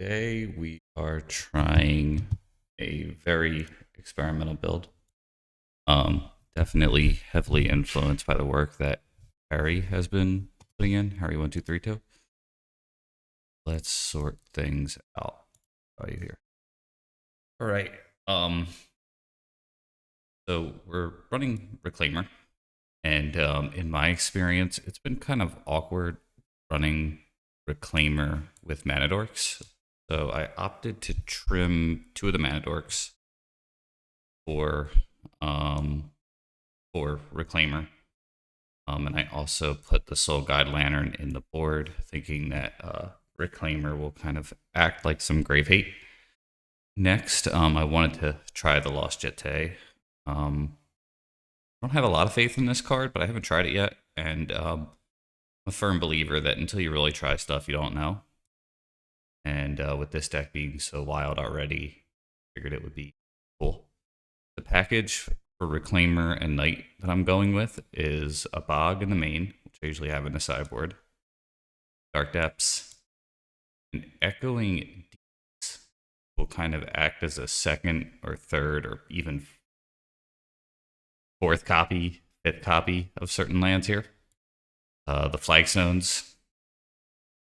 Today we are trying a very experimental build. Definitely heavily influenced by the work that Harry has been putting in. Harry1232. Let's sort things out. Right here. All right. Um. So we're running Reclaimer, and in my experience, it's been kind of awkward running Reclaimer with Manadorks. So I opted to trim two of the Manadorks for um, for Reclaimer. And I also put the Soul Guide Lantern in the board, thinking that Reclaimer will kind of act like some Grave Hate. Next, I wanted to try the Lost Jitte. I don't have a lot of faith in this card, but I haven't tried it yet, and I'm a firm believer that until you really try stuff, you don't know. And with this deck being so wild already, I figured it would be cool. The package for Reclaimer and Knight that I'm going with is a Bog in the main, which I usually have in the sideboard, Dark Depths, and Echoing Deeps will kind of act as a second or third or even fourth copy, fifth copy of certain lands here. The Flagstones,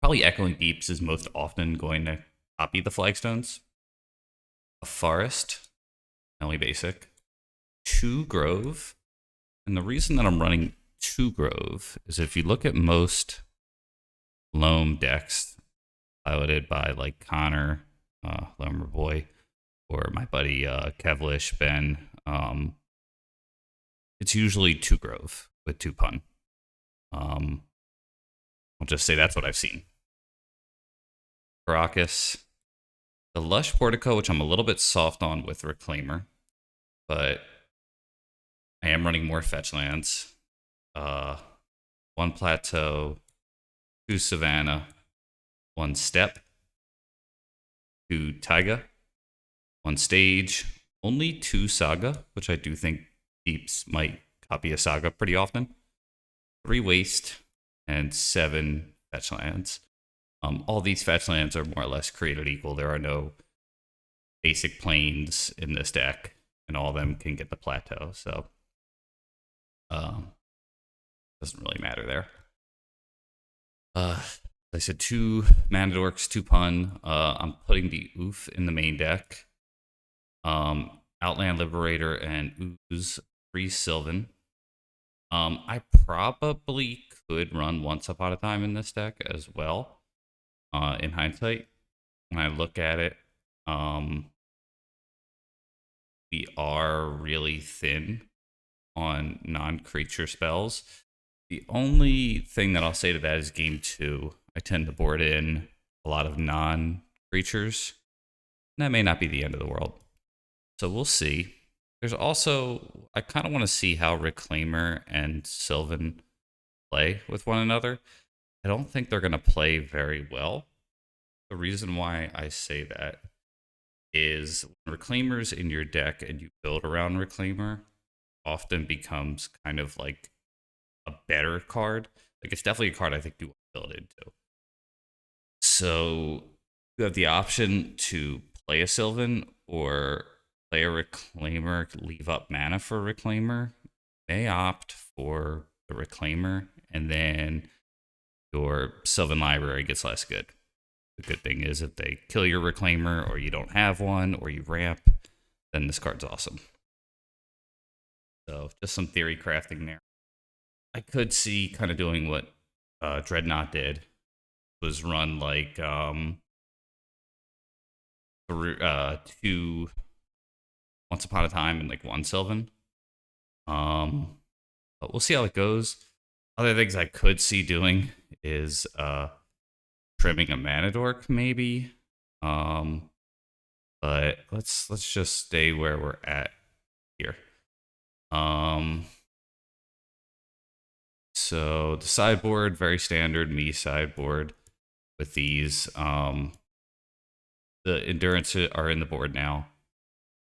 probably Echoing Deeps is most often going to copy the Flagstones. A Forest, only basic. 2 Grove. And the reason that I'm running 2 Grove is if you look at most Loam decks piloted by like Connor, Loamer Boy, or my buddy Kevlish, Ben, it's usually 2 Grove with 2 Pun. I'll just say that's what I've seen. Caracas. The Lush Portico, which I'm a little bit soft on with Reclaimer, but I am running more fetch lands. 1 Plateau, 2 Savannah, 1 Steppe, 2 Taiga, 1 Stage, only 2 Saga, which I do think Deeps might copy a Saga pretty often, 3 Waste, and 7 fetch lands. All these fetch lands are more or less created equal. There are no basic planes in this deck, and all of them can get the Plateau, so doesn't really matter there. I said 2 Manadorks, 2 Pun. I'm putting the Oof in the main deck. Outland Liberator and Ooze, 3 Sylvan. I probably could run Once Upon a Time in this deck as well. In hindsight, when I look at it, we are really thin on non-creature spells. The only thing that I'll say to that is game 2. I tend to board in a lot of non-creatures. That may not be the end of the world. So we'll see. There's also, I kind of want to see how Reclaimer and Sylvan play with one another. I don't think they're going to play very well. The reason why I say that is when Reclaimer's in your deck and you build around Reclaimer, often becomes kind of like a better card. Like it's definitely a card I think you want to build into. So you have the option to play a Sylvan or play a Reclaimer, leave up mana for Reclaimer. May opt for the Reclaimer, and then your Sylvan library gets less good. The good thing is if they kill your Reclaimer, or you don't have one, or you ramp, then this card's awesome. So just some theory crafting there. I could see kind of doing what Dreadnought did, was run like 2 Once Upon a Time and like 1 Sylvan. But we'll see how it goes. Other things I could see doing is trimming a Manadork maybe. But let's just stay where we're at here. So the sideboard, very standard me sideboard with these. The endurance are in the board now.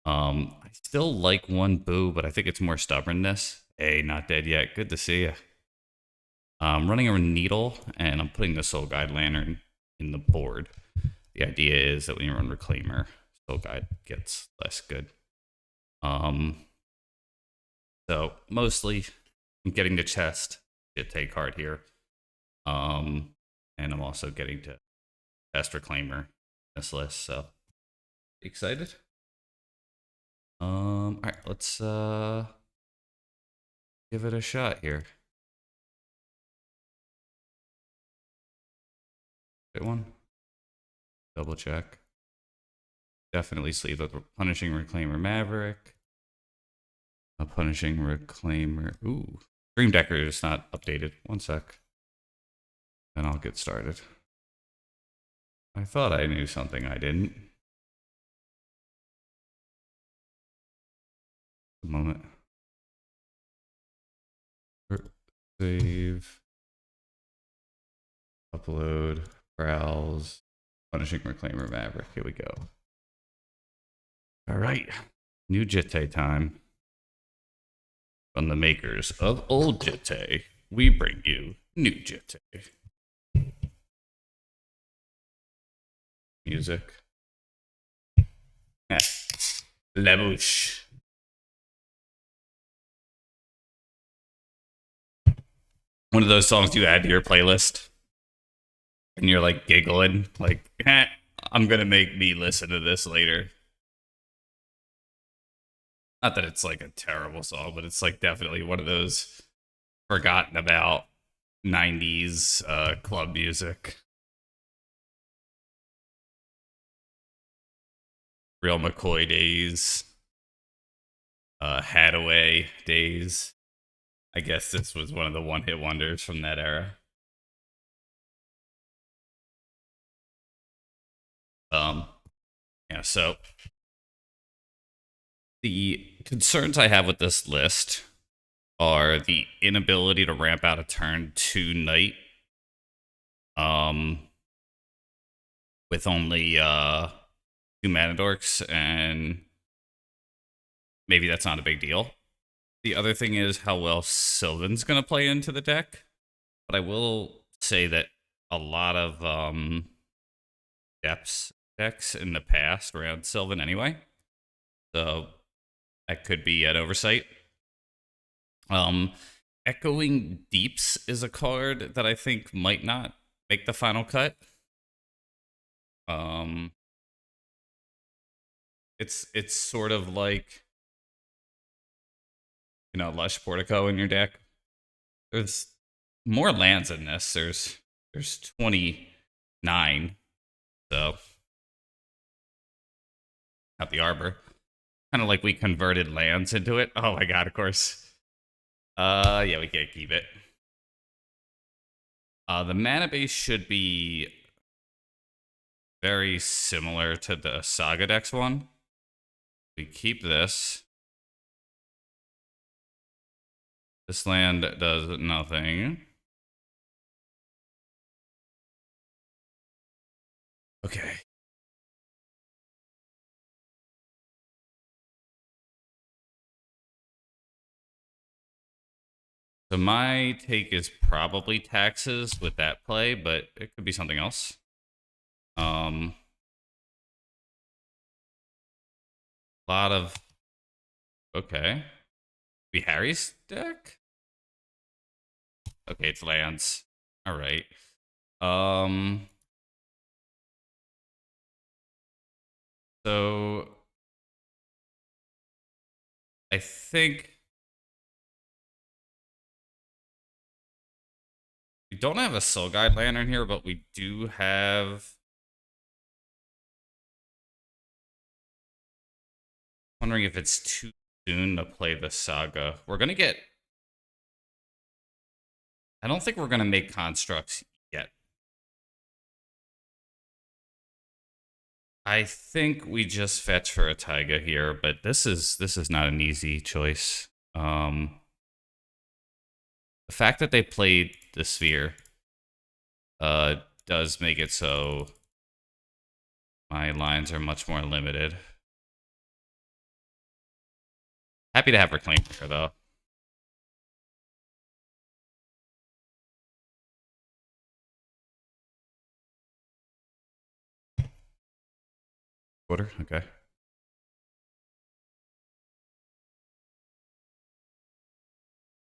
I still like 1 Boo, but I think it's more stubbornness. Hey, not dead yet. Good to see you. I'm running a Needle, and I'm putting the Soul Guide Lantern in the board. The idea is that when you run Reclaimer, Soul Guide gets less good. So mostly I'm getting the chest Jitte card here. And I'm also getting to best Reclaimer in this list, so excited. Alright, let's give it a shot here. Good one. Double check. Definitely sleeve with Punishing Reclaimer Maverick. A Punishing Reclaimer. Ooh. Dream Decker is not updated. One sec. Then I'll get started. I thought I knew something I didn't. A moment. Save. Upload. Browse. Punishing Reclaimer Maverick. Here we go. All right. New Jitte time. From the makers of old Jitte, we bring you new Jitte. Music. La bouche. One of those songs you add to your playlist and you're like giggling, like, I'm gonna make me listen to this later. Not that it's like a terrible song, but it's like definitely one of those forgotten about 90s club music. Real McCoy days. Hadaway days. I guess this was one of the one-hit wonders from that era. Yeah, so the concerns I have with this list are the inability to ramp out a turn 2 Knight. With only 2 mana dorks, and maybe that's not a big deal. The other thing is how well Sylvan's going to play into the deck. But I will say that a lot of depths decks in the past around Sylvan anyway. So that could be an oversight. Echoing Deeps is a card that I think might not make the final cut. It's sort of like, you know, Lush Portico in your deck. There's more lands in this. There's 29. So not the Arbor. Kind of like we converted lands into it. Oh my god, of course. Yeah, we can't keep it. The mana base should be very similar to the Saga Dex one. We keep this. This land does nothing. Okay. So my take is probably taxes with that play, but it could be something else. A lot of... Okay. Be Harry's deck? Okay, it's lands. All right. So I think we don't have a Soul Guide Lantern here, but we do have... Wondering if it's too soon to play the Saga. We're gonna get... I don't think we're gonna make constructs yet. I think we just fetch for a Taiga here, but this is not an easy choice. The fact that they played the Sphere does make it so my lines are much more limited. Happy to have Reclaim here, though. Quarter? Okay.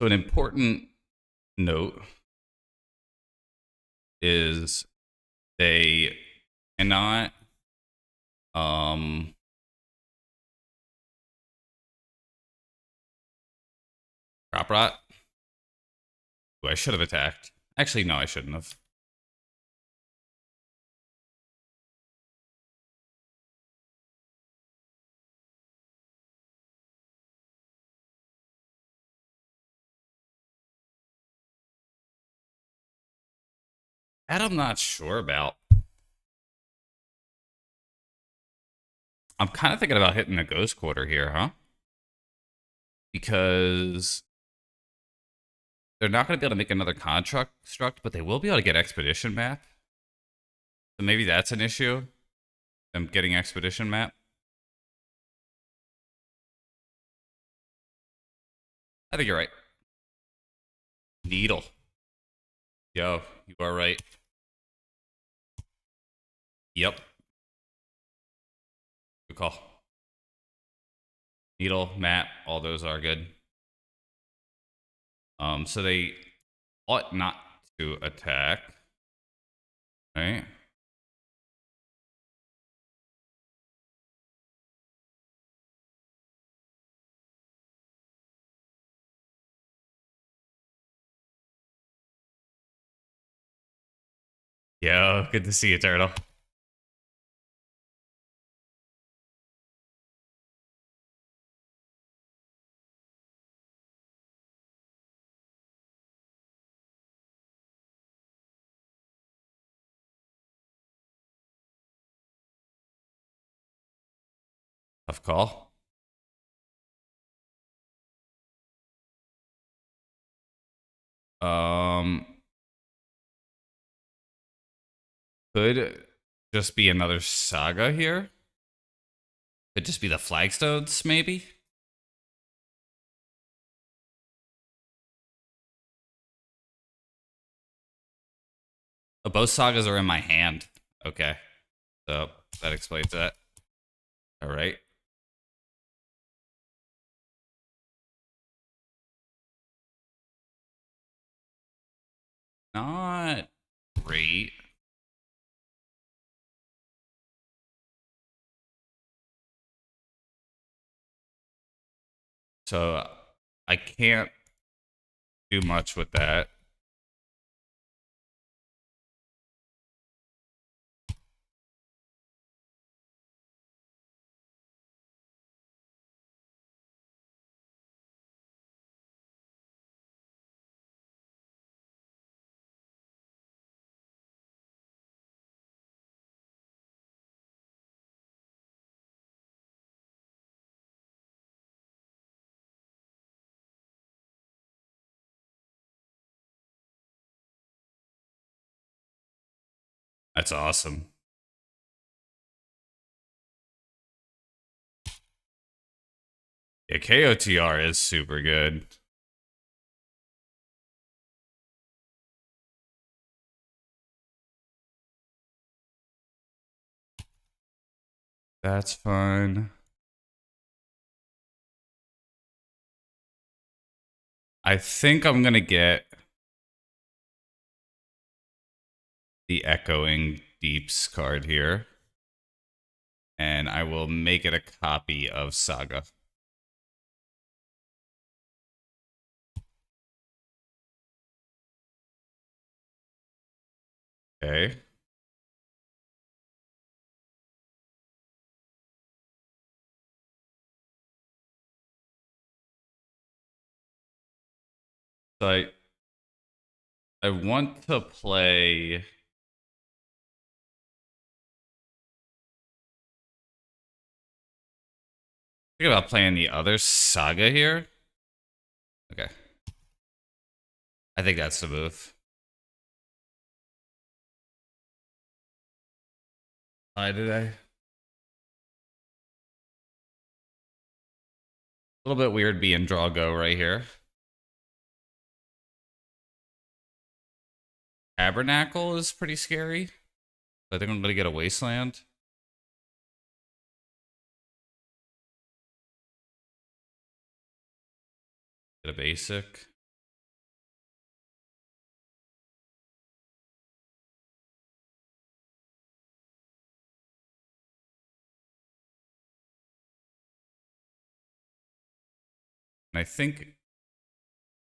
So an important note is they cannot um crop rot. Ooh, I should have attacked. Actually, no, I shouldn't have. That I'm not sure about. I'm kind of thinking about hitting a ghost quarter here, huh? Because they're not going to be able to make another construct, but they will be able to get expedition map. So maybe that's an issue. Them getting expedition map. I think you're right. Needle. Yo, you are right. Yep. Good call. Needle, map, all those are good. So they ought not to attack. Right? Yo, good to see you, Turtle. Tough call. Um, could just be another Saga here. Could just be the flagstones, maybe. Oh, both Sagas are in my hand. Okay, so that explains that. All right. Not great. So I can't do much with that. That's awesome. Yeah, KOTR is super good. That's fun. I think I'm gonna get the Echoing Deeps card here, and I will make it a copy of Saga. Okay. So I want to play. Think about playing the other Saga here. Okay. I think that's the move. Hi today. A little bit weird being draw go right here. Tabernacle is pretty scary. I think I'm gonna get a wasteland. Get a basic. And I think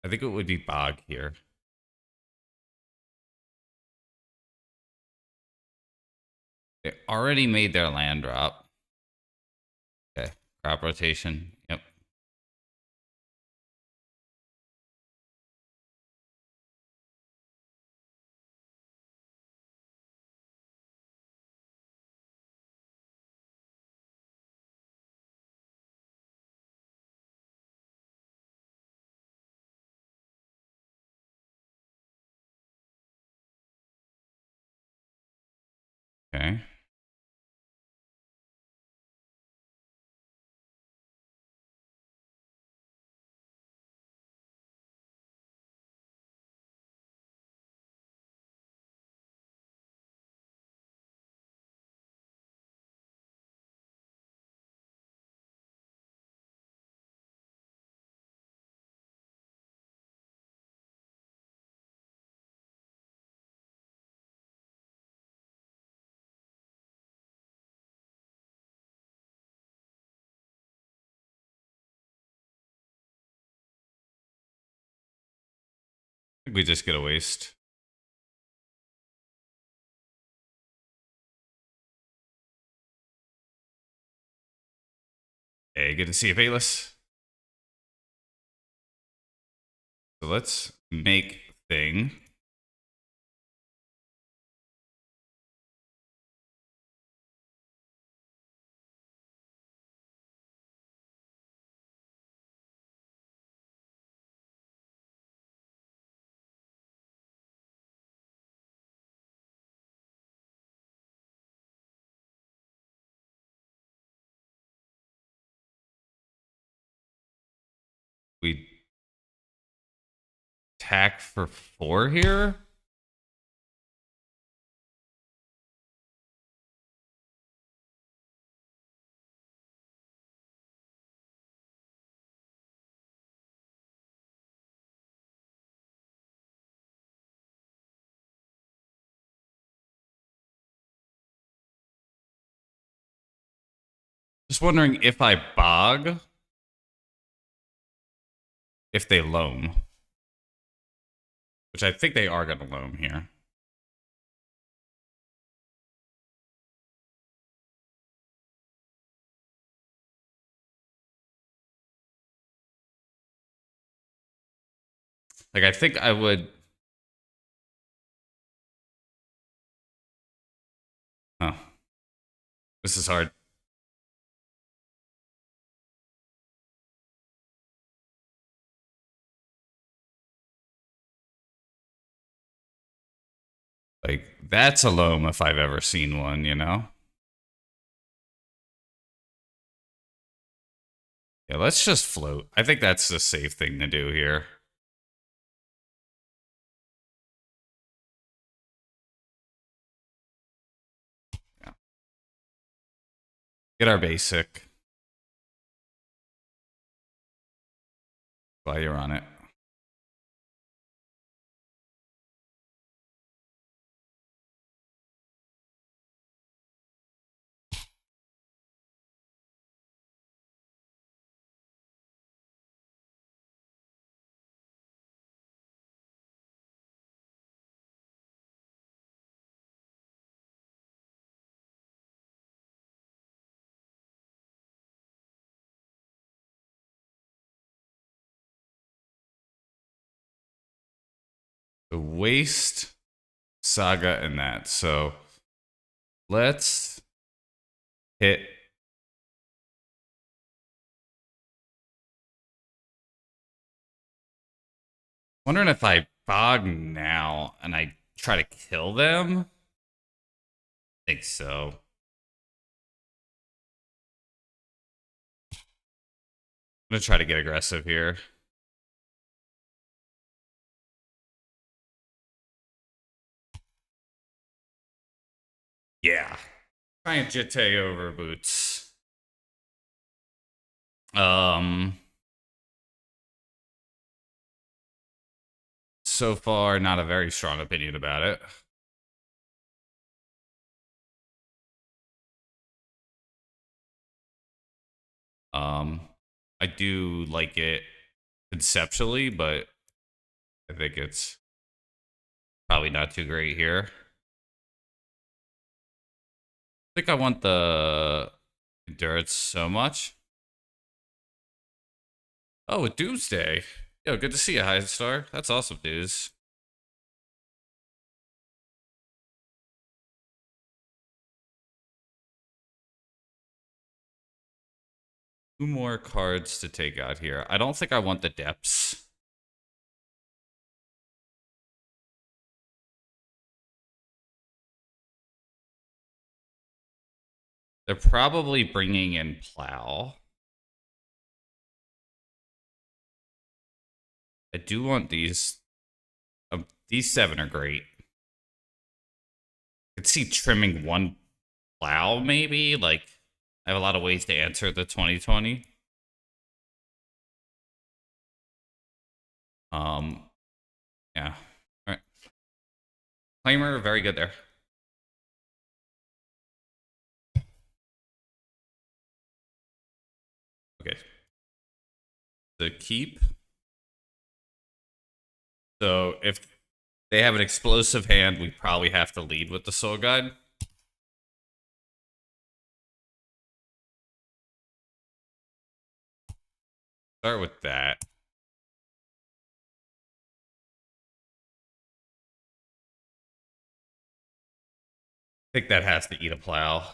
it would be Bog here. They already made their land drop. Okay. Crop rotation. Yep. Okay. I think we just get a waste. Hey, good to see you, Bayless. So let's make thing. We attack for 4 here. Just wondering if I bog, if they loam. Which I think they are going to loam here. Like, I think I would. Oh. This is hard. Like, that's a loam if I've ever seen one, you know? Yeah, let's just float. I think that's the safe thing to do here. Yeah. Get our basic while you're on it. The waste, Saga, and that. So let's hit. Wondering if I bog now and I try to kill them. I think so. I'm gonna try to get aggressive here. Yeah. Giant Jitte over boots. Um so far, not a very strong opinion about it. Um, I do like it conceptually, but I think it's probably not too great here. I think I want the endurance so much. Oh, with Doomsday. Yo, good to see you, High Star. That's awesome news. Two more cards to take out here. I don't think I want the depths. They're probably bringing in Plow. I do want these. These 7 are great. I could see trimming one Plow, maybe. Like, I have a lot of ways to answer the 2020. Yeah. All right. Claimer, very good there. Okay. The keep. So if they have an explosive hand, we probably have to lead with the Soul Guide. Start with that. I think that has to eat a Plow.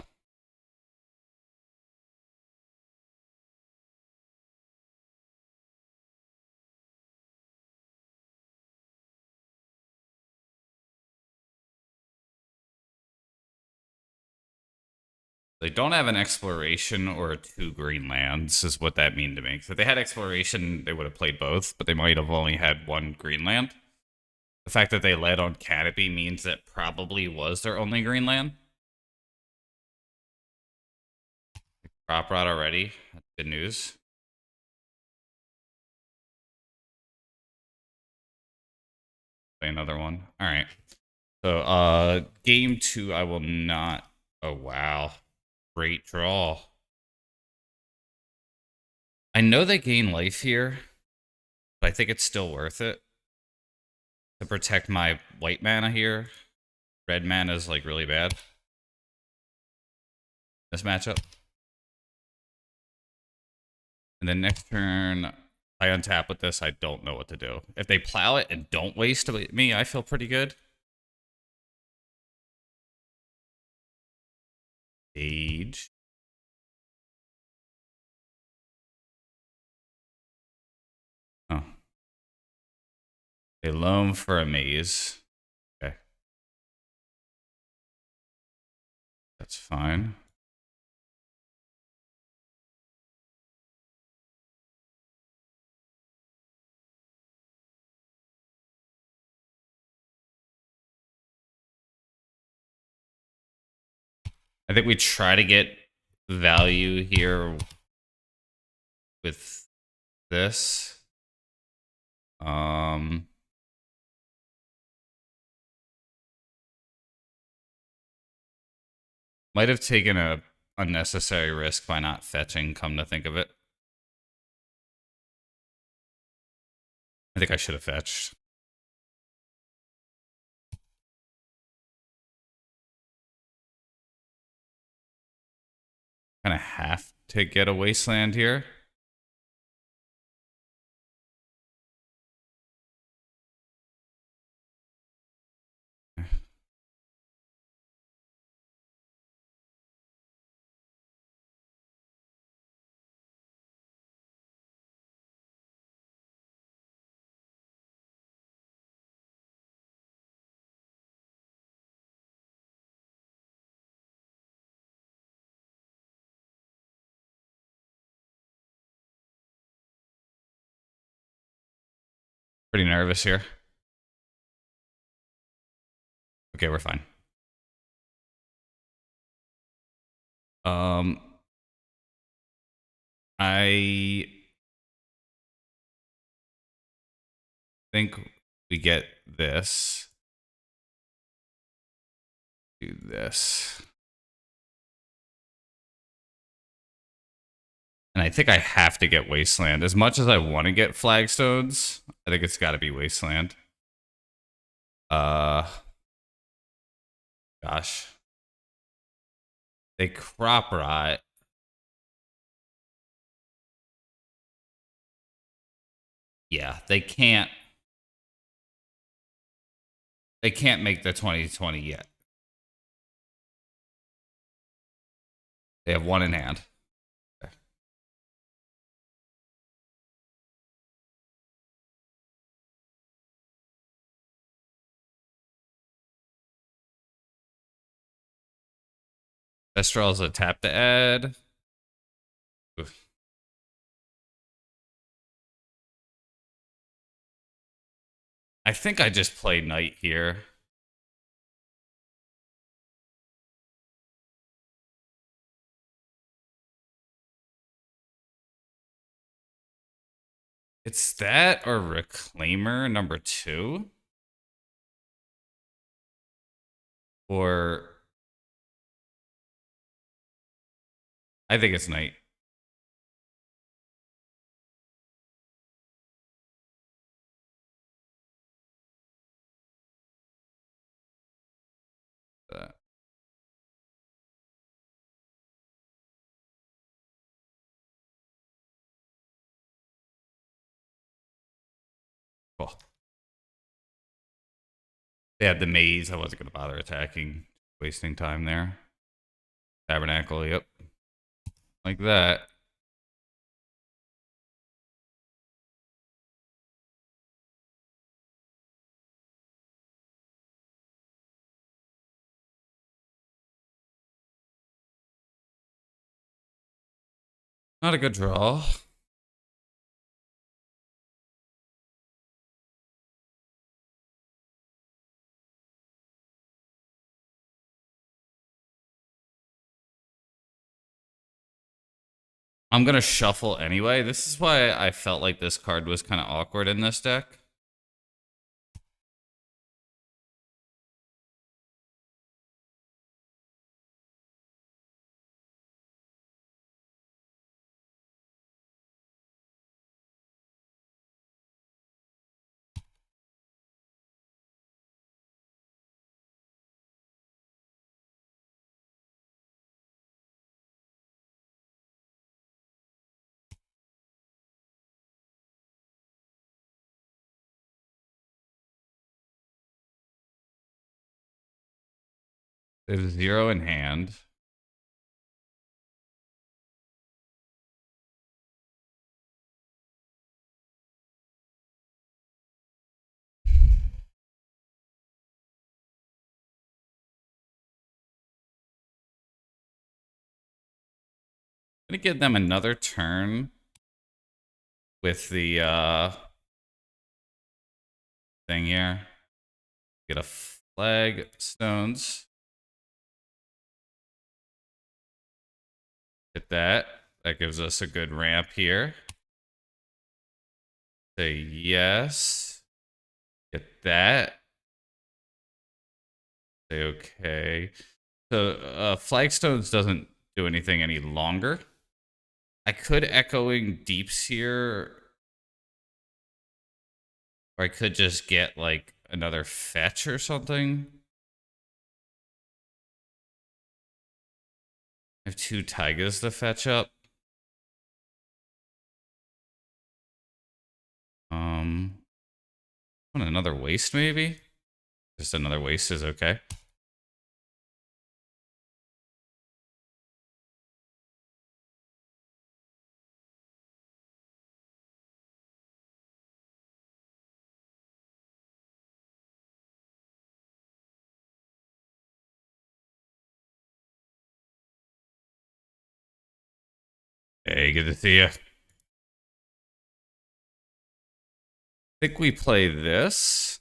They don't have an exploration or 2 green lands, is what that mean to me. So if they had exploration, they would have played both, but they might have only had 1 green land. The fact that they led on Canopy means that probably was their only green land. Prop rot already. That's good news. Play another one. All right. So game 2, I will not. Oh wow. Great draw. I know they gain life here, but I think it's still worth it to protect my white mana here. Red mana is like really bad. This matchup. And then next turn, I untap with this. I don't know what to do. If they plow it and don't waste me, I feel pretty good. Age. Oh. They loam for a maze. Okay. That's fine. I think we try to get value here with this. Might have taken a unnecessary risk by not fetching, come to think of it. I think I should have fetched. Kind of have to get a wasteland here. Pretty nervous here. Okay, we're fine. I think we get this. Do this. And I think I have to get Wasteland. As much as I want to get Flagstones, I think it's got to be Wasteland. Gosh. They crop rot. Yeah, they can't. They can't make the 2020 yet. They have one in hand. Okay. Best draw is a tap to add. Oof. I think I just play Knight here. It's that or Reclaimer number 2. Or I think it's Knight. Uh, cool. They had the maze. I wasn't going to bother attacking. Wasting time there. Tabernacle, yep. Like that. Not a good draw. I'm going to shuffle anyway. This is why I felt like this card was kind of awkward in this deck. There's 0 in hand. I'm going to give them another turn with the thing here. Get a flag, stones. Hit that. That gives us a good ramp here. Say yes. Get that. Say okay. So flagstones doesn't do anything any longer. I could echoing deeps here. Or I could just get like another fetch or something. I have 2 Taigas to fetch up. Want another waste maybe? Just another waste is okay. Hey, good to see you. I think we play this.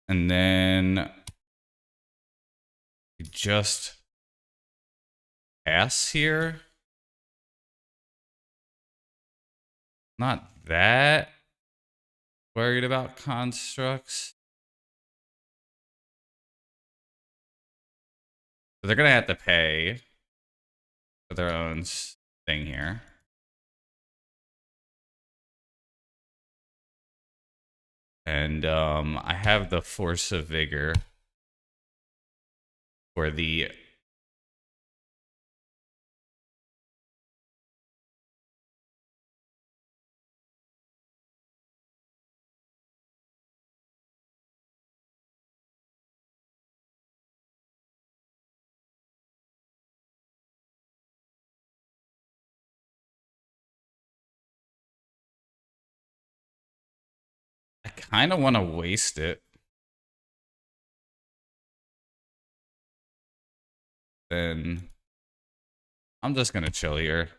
And then we just pass here. Not that. worried about constructs. So they're gonna have to pay for their own thing here. And I have the force of vigor for the I kind of want to waste it. Then I'm just gonna chill here.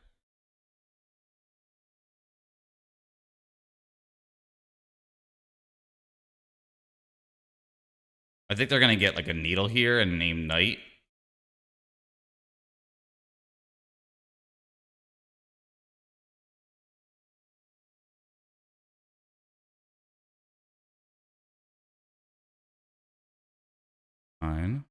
I think they're gonna get like a needle here and name knight. Fine.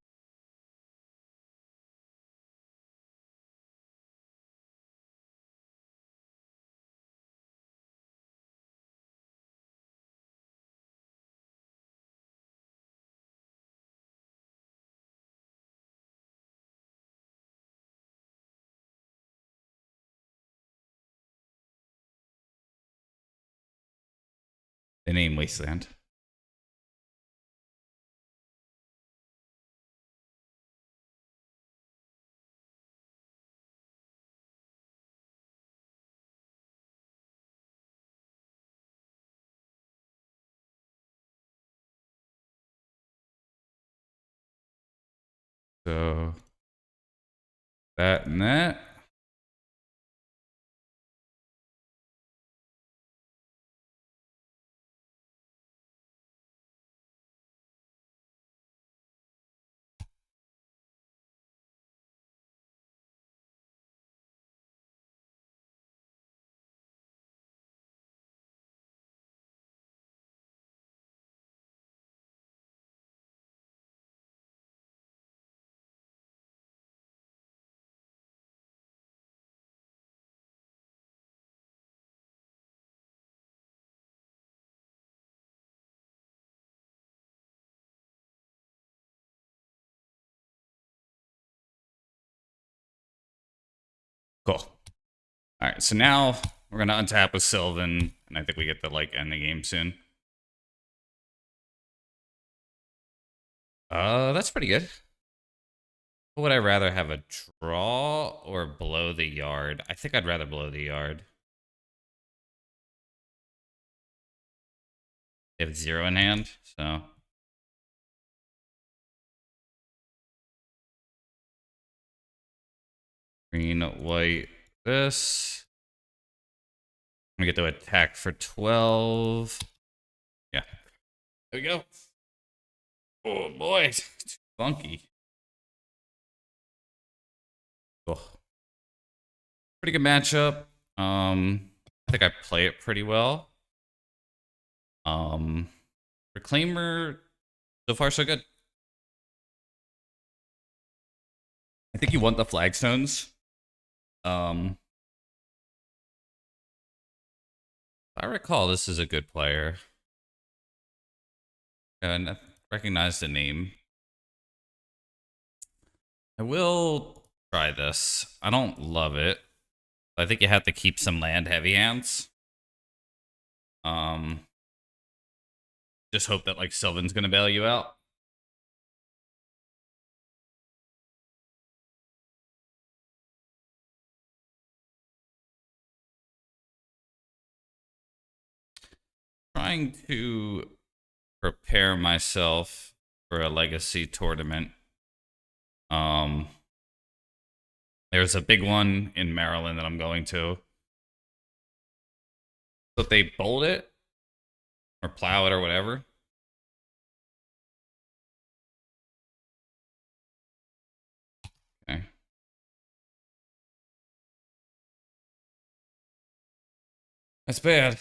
They name Wasteland. So that and that. Cool. All right, so now we're gonna untap with Sylvan, and I think we get to like end the game soon. That's pretty good. Would I rather have a draw or blow the yard? I think I'd rather blow the yard. They have 0 in hand, so green, white, this. We get to attack for 12. Yeah. There we go. Oh boy, it's funky. Cool. Pretty good matchup. I think I play it pretty well. Reclaimer, so far so good. I think you want the flagstones. If I recall, this is a good player. And I recognize the name. I will try this. I don't love it. I think you have to keep some land heavy hands. Just hope that like Sylvan's gonna bail you out. Trying to prepare myself for a legacy tournament. There's a big one in Maryland that I'm going to. So if they bolt it or plow it or whatever. Okay. That's bad.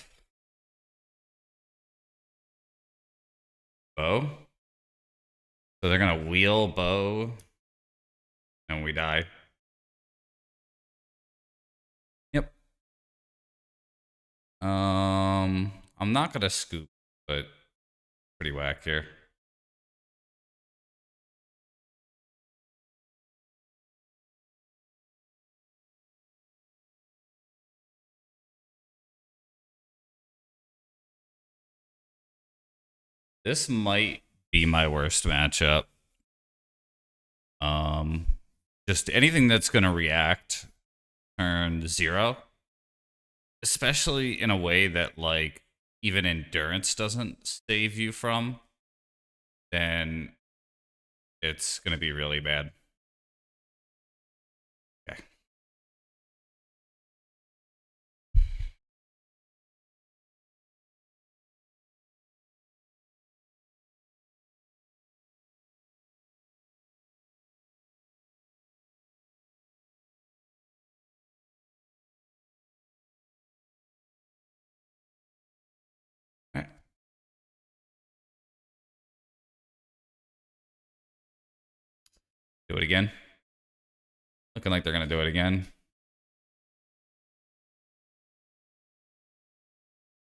Bow. So they're gonna wheel bow, and we die. Yep. I'm not gonna scoop, but pretty whack here. This might be my worst matchup. Um, just anything that's gonna react turn 0, especially in a way that like even endurance doesn't save you from, then it's gonna be really bad. Okay. All right. Do it again. Looking like they're gonna do it again.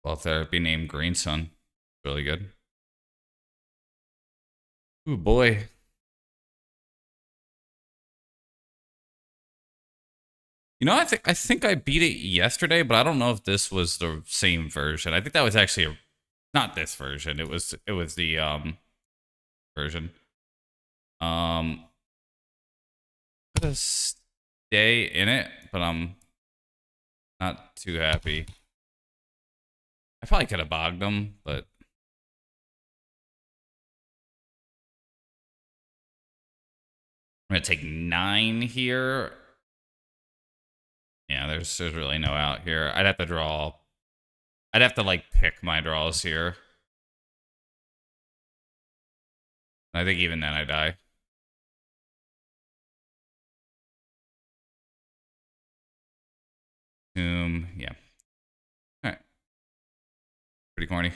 Well, therapy named Green Sun. Really good. Ooh boy. You know, I think I beat it yesterday, but I don't know if this was the same version. I think that was actually not this version. It was the version. Um, gonna stay in it, but I'm not too happy. I probably could have bogged them, but I'm gonna take 9 here. Yeah, there's really no out here. I'd have to draw. I'd have to like pick my draws here. I think even then I die. Yeah. All right. Pretty corny.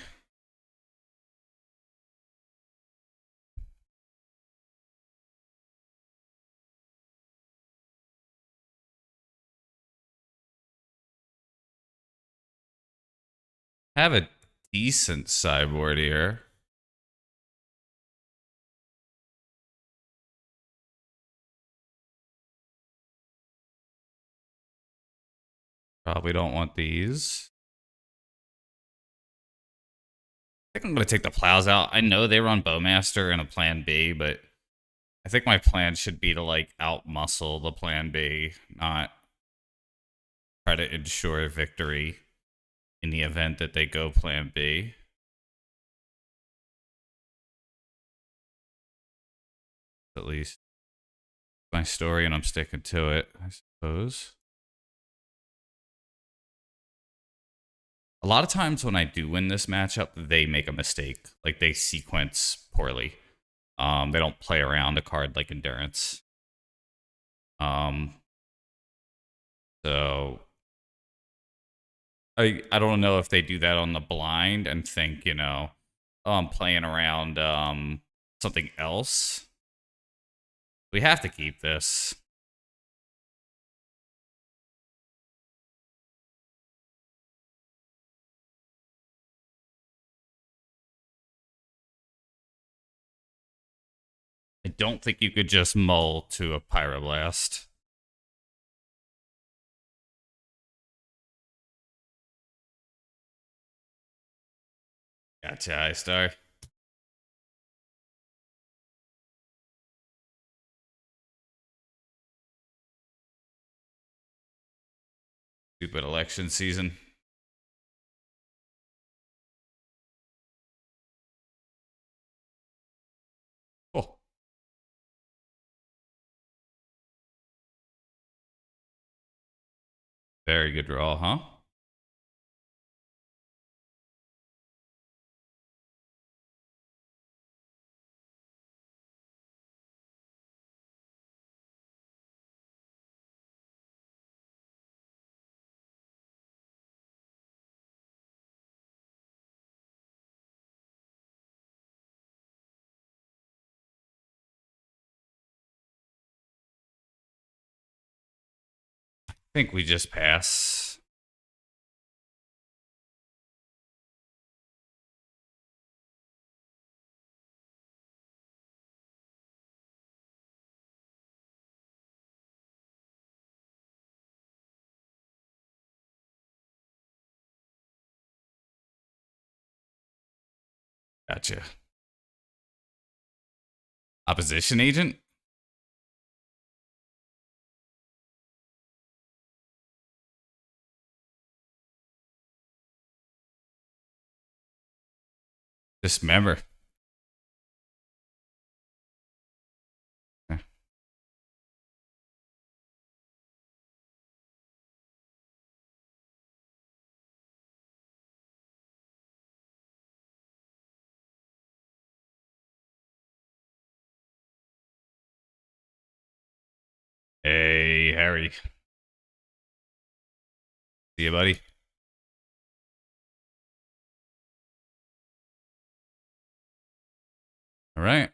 Have a decent sideboard here. Probably don't want these. I think I'm going to take the plows out. I know they run Bowmaster and a plan B, but I think my plan should be to like outmuscle the plan B, not try to ensure victory in the event that they go plan B. At least my story, and I'm sticking to it, I suppose. A lot of times when I do win this matchup, they make a mistake. Like they sequence poorly. They don't play around a card like Endurance. Um, so I don't know if they do that on the blind and think, oh, I'm playing around something else. We have to keep this. I don't think you could just mull to a Pyroblast. Gotcha, I-Star. Stupid election season. Oh, very good draw, huh? think we just pass. Gotcha. Opposition agent? Dismember. Hey, Harry. See you, buddy. All right.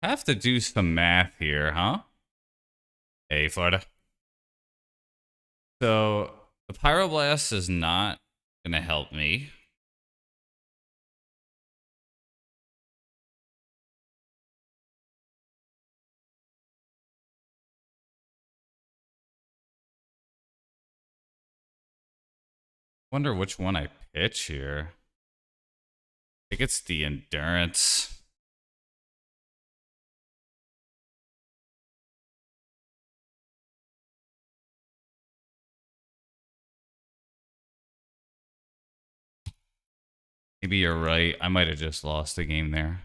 Have to do some math here, huh? Hey, Florida. So the Pyroblast is not going to help me. Wonder which one I pitch here. I think it's the Endurance. Maybe you're right. I might have just lost the game there.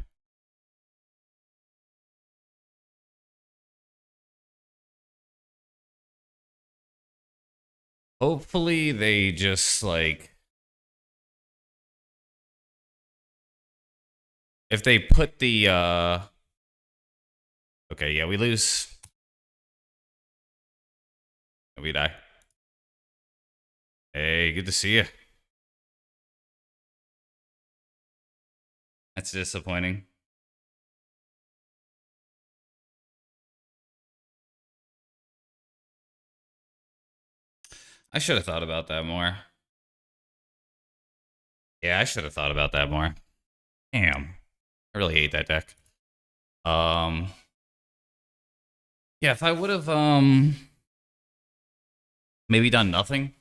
Hopefully they just like if they put the okay, yeah, we lose. We die. Hey, good to see you. That's disappointing. I should have thought about that more. Yeah, I should have thought about that more. Damn. I really hate that deck. Yeah, if I would have maybe done nothing.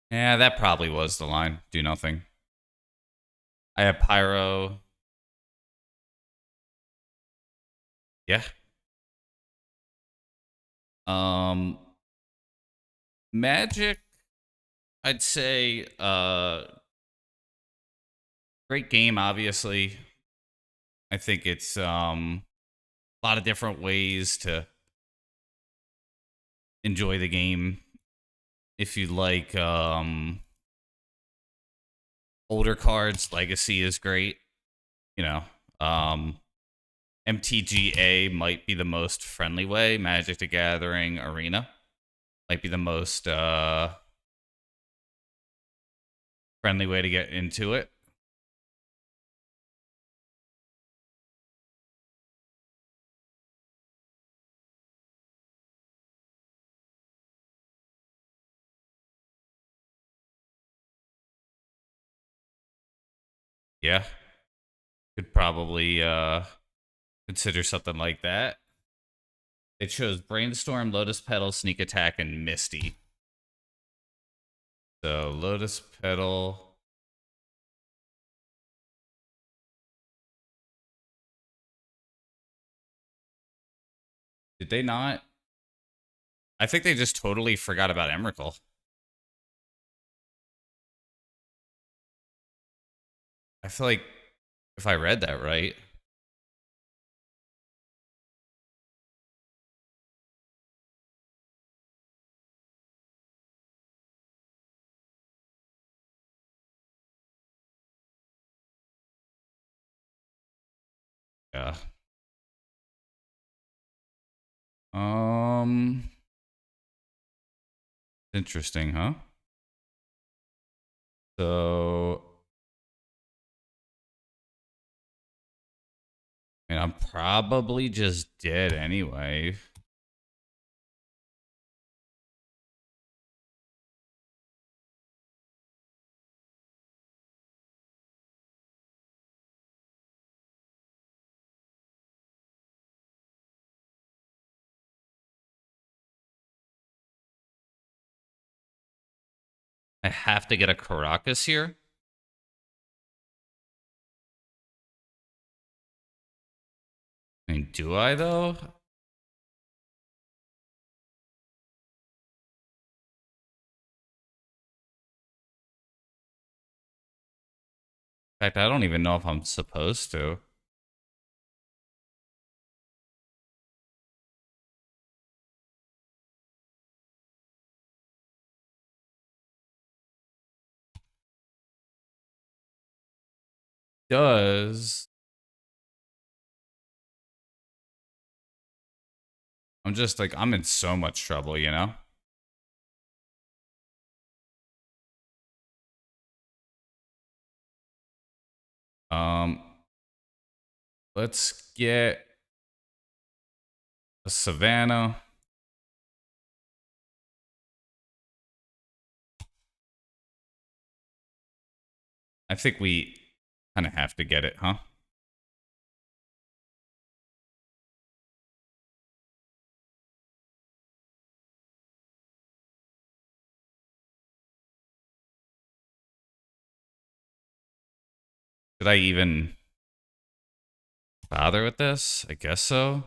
Yeah, that probably was the line. Do nothing. I have Pyro. Yeah. Um Magic, I'd say great game, obviously. I think it's a lot of different ways to enjoy the game. If you like older cards, Legacy is great. You know, MTGA might be the most friendly way. Magic the Gathering Arena might be the most friendly way to get into it. Yeah, could probably consider something like that. It chose Brainstorm, Lotus Petal, Sneak Attack, and Misty. So Lotus Petal. Did they not? I think they just totally forgot about Emrakul. I feel like if I read that right. Yeah. Um, Interesting, huh? So, I mean, I'm probably just dead anyway. I have to get a Caracas here. I mean, do I though? In fact, I don't even know if I'm supposed to. Does I'm just like I'm in so much trouble, you know? Um, let's get a Savannah. I think we kind of have to get it, huh? Should I even bother with this? I guess so.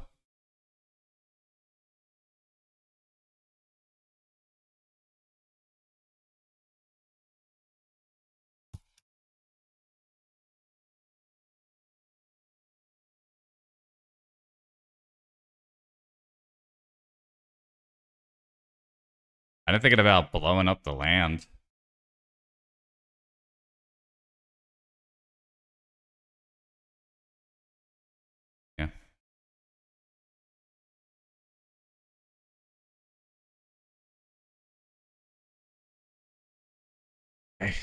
I'm thinking about blowing up the land. Yeah. Okay.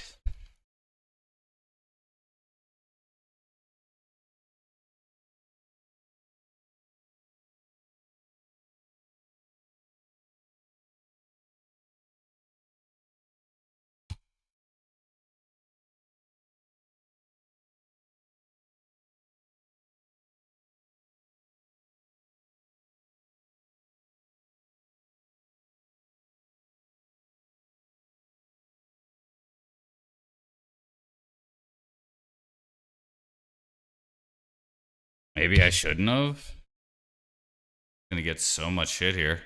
Maybe I shouldn't have. Gonna get so much shit here.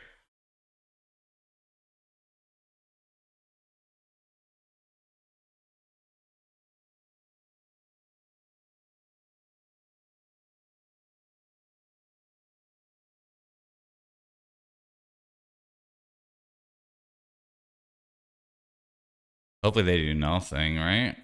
Hopefully they do nothing, right?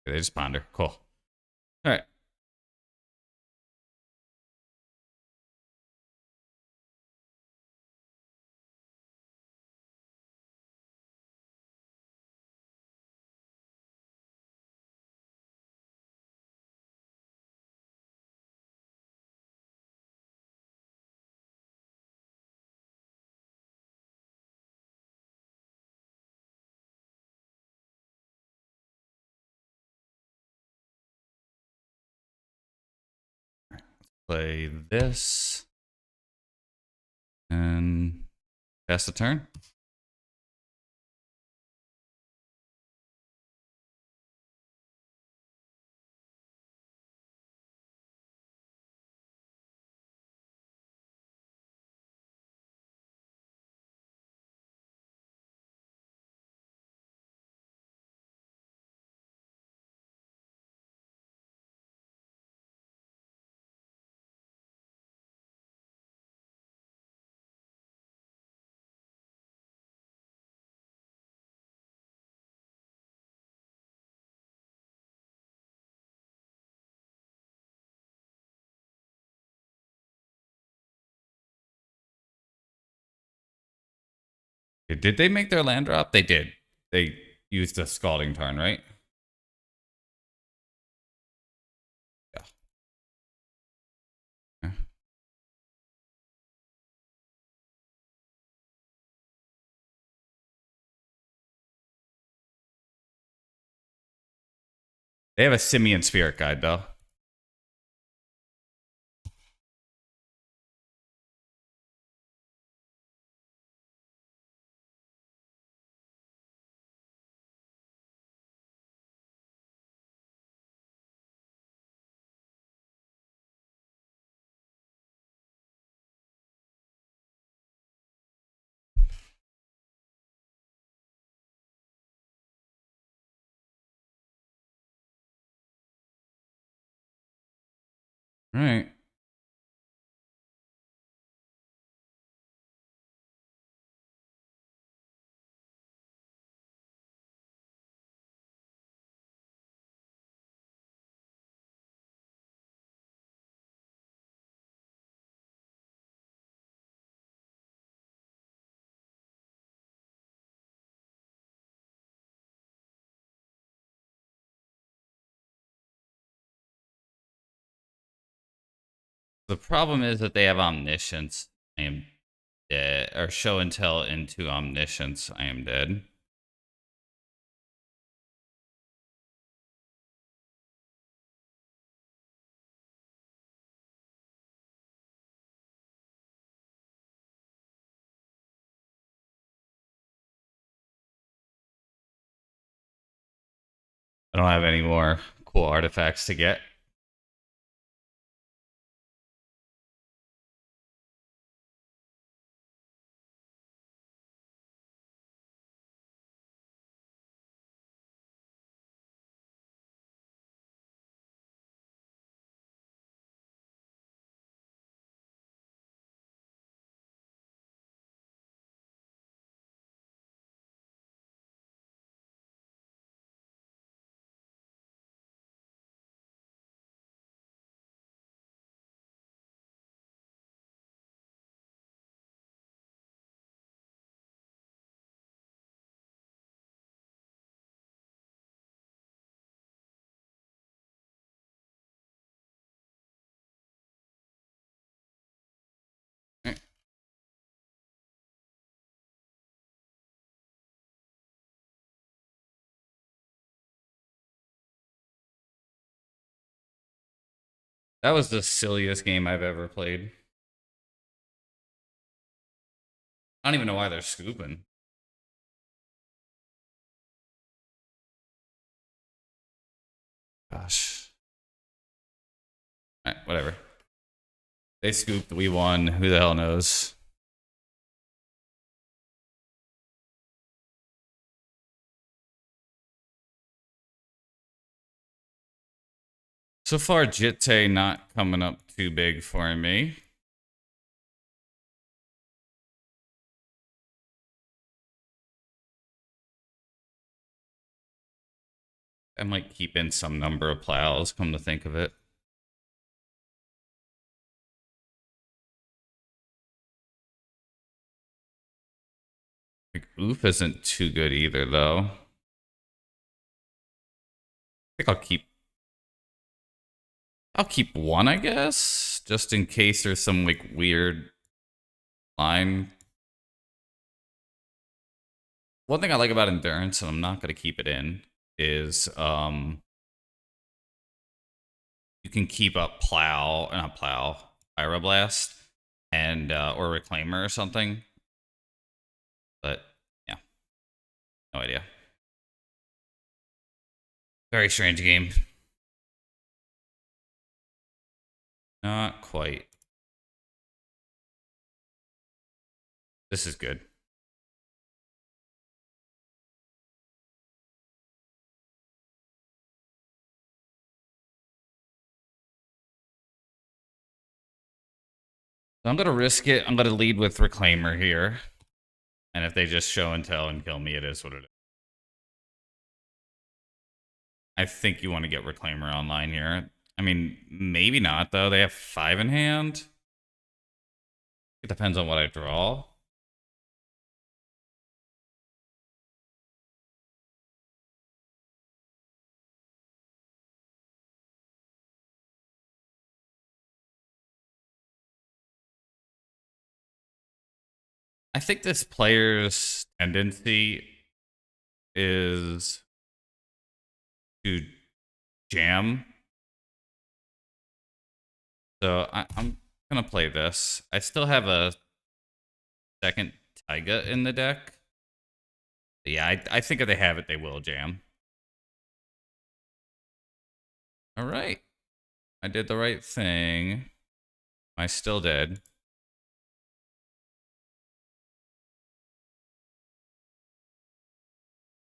They just ponder. Cool. All right. Play this and pass the turn. Did they make their land drop? They did. They used a Scalding Tarn, right? Yeah. They have a Simian Spirit Guide, though. All right. The problem is that they have Omniscience. I am dead. Or Show and Tell into Omniscience. I am dead. I don't have any more cool artifacts to get. That was the silliest game I've ever played. I don't even know why they're scooping. Gosh. All right, whatever. They scooped. We won. Who the hell knows? So far, Jitte not coming up too big for me. I might keep in some number of plows, come to think of it. Like, Oof isn't too good either, though. I think I'll keep one, I guess, just in case there's some like weird line. One thing I like about endurance, and I'm not gonna keep it in, is you can keep up plow, not plow, pyroblast, and or reclaimer or something. But yeah, no idea. Very strange game. Not quite. This is good. So I'm gonna risk it. I'm gonna lead with reclaimer here, and if they just show and tell and kill me, it is what it is. I think you want to get reclaimer online here. I mean, maybe not though. They have 5 in hand. It depends on what I draw. I think this player's tendency is to jam. So I'm gonna play this. I still have a second Taiga in the deck. Yeah, I think if they have it, they will jam. All right. I did the right thing. I still did.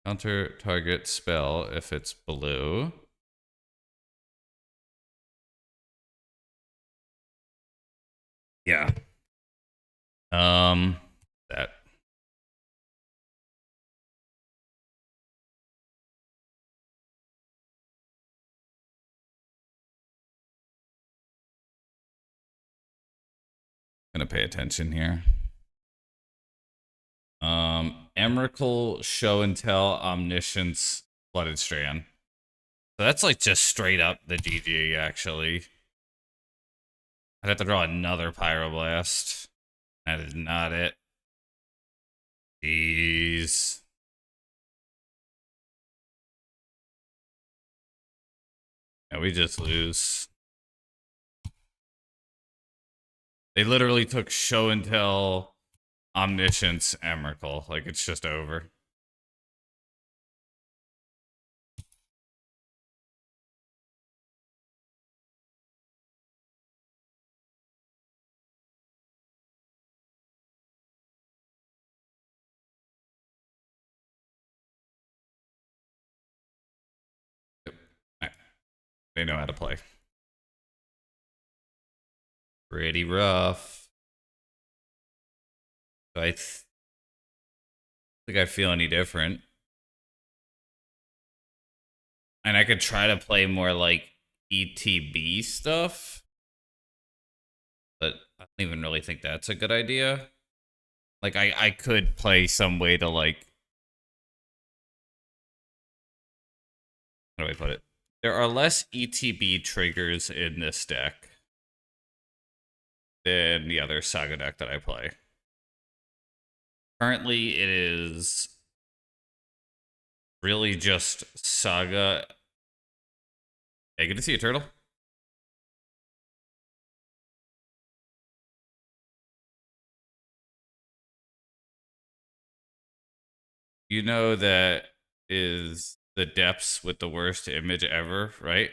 Counter target spell if it's blue. Yeah. That. Gonna pay attention here. Emrakul, Show and Tell, Omniscience, Flooded Strand. So that's like just straight up the GG, actually. I'd have to draw another Pyroblast. That is not it. Jeez. Yeah, we just lose. They literally took Show and Tell, Omniscience, Emrakul. Like, it's just over. They know how to play. Pretty rough. I think I feel any different. And I could try to play more like ETB stuff, but I don't even really think that's a good idea. Like I could play some way to like, how do I put it? There are less ETB triggers in this deck than the other Saga deck that I play. Currently, it is really just Saga. Hey, good to see you, Turtle. You know that is the depths with the worst image ever, right?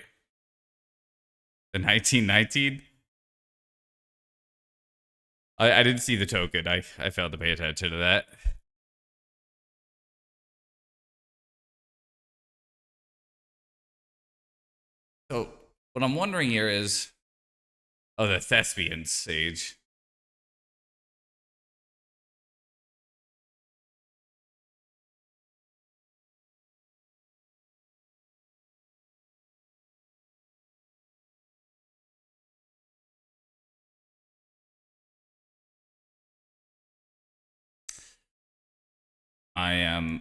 The 1919. I didn't see the token. I failed to pay attention to that. So what I'm wondering here is, oh, the thespian sage.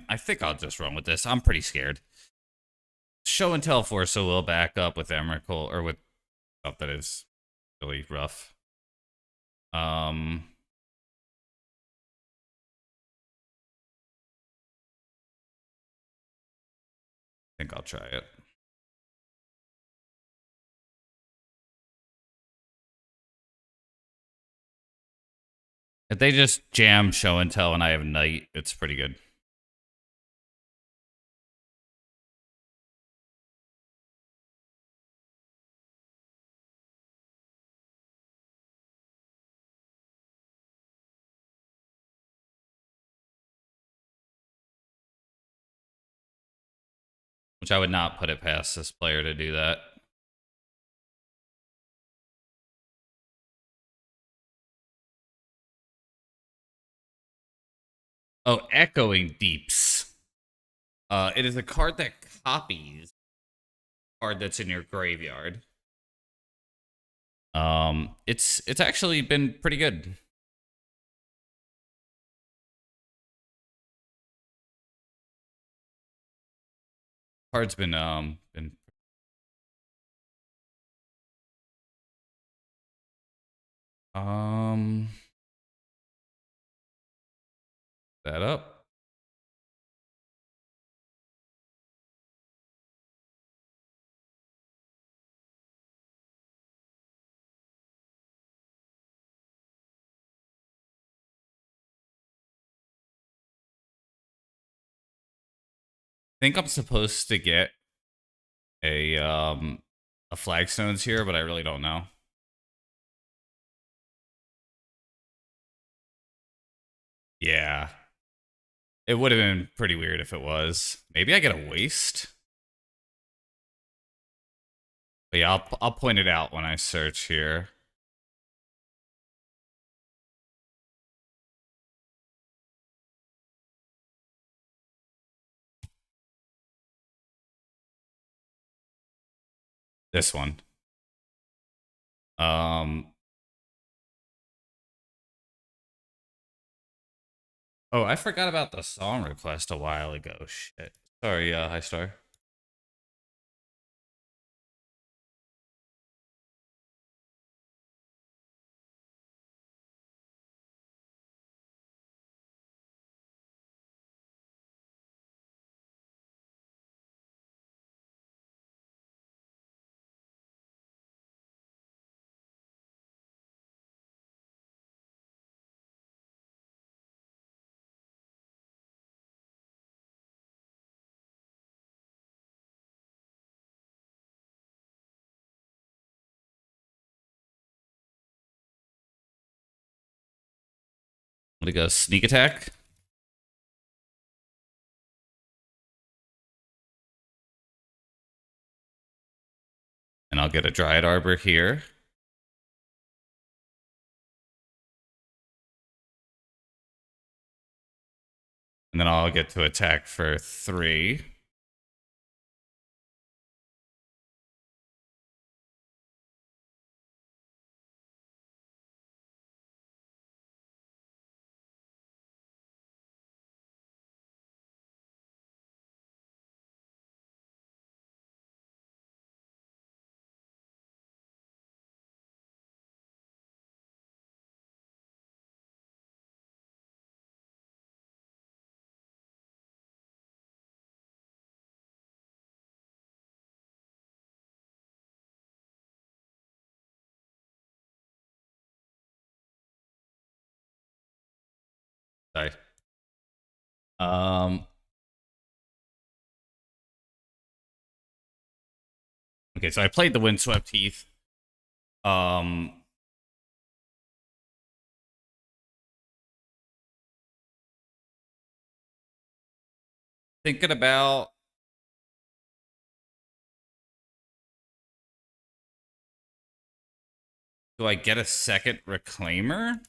I think I'll just run with this. I'm pretty scared. Show and Tell Force will back up with Emrakul or with stuff that is really rough. I think I'll try it. If they just jam Show and Tell and I have Night, it's pretty good. Which I would not put it past this player to do that. Oh, Echoing Deeps. It is a card that copies a card that's in your graveyard. It's actually been pretty good. Card's been um that up. I think I'm supposed to get a um a flagstones here, but I really don't know. Yeah. It would have been pretty weird if it was. Maybe I get a waste. But yeah, I'll point it out when I search here. This one. Um Oh, I forgot about the song request a while ago. Shit. Sorry, High Star. I'm gonna go sneak attack. And I'll get a Dryad Arbor here. And then I'll get to attack for 3. Sorry. Um Okay, so I played the Windswept Heath. Um Thinking about, do I get a second Reclaimer?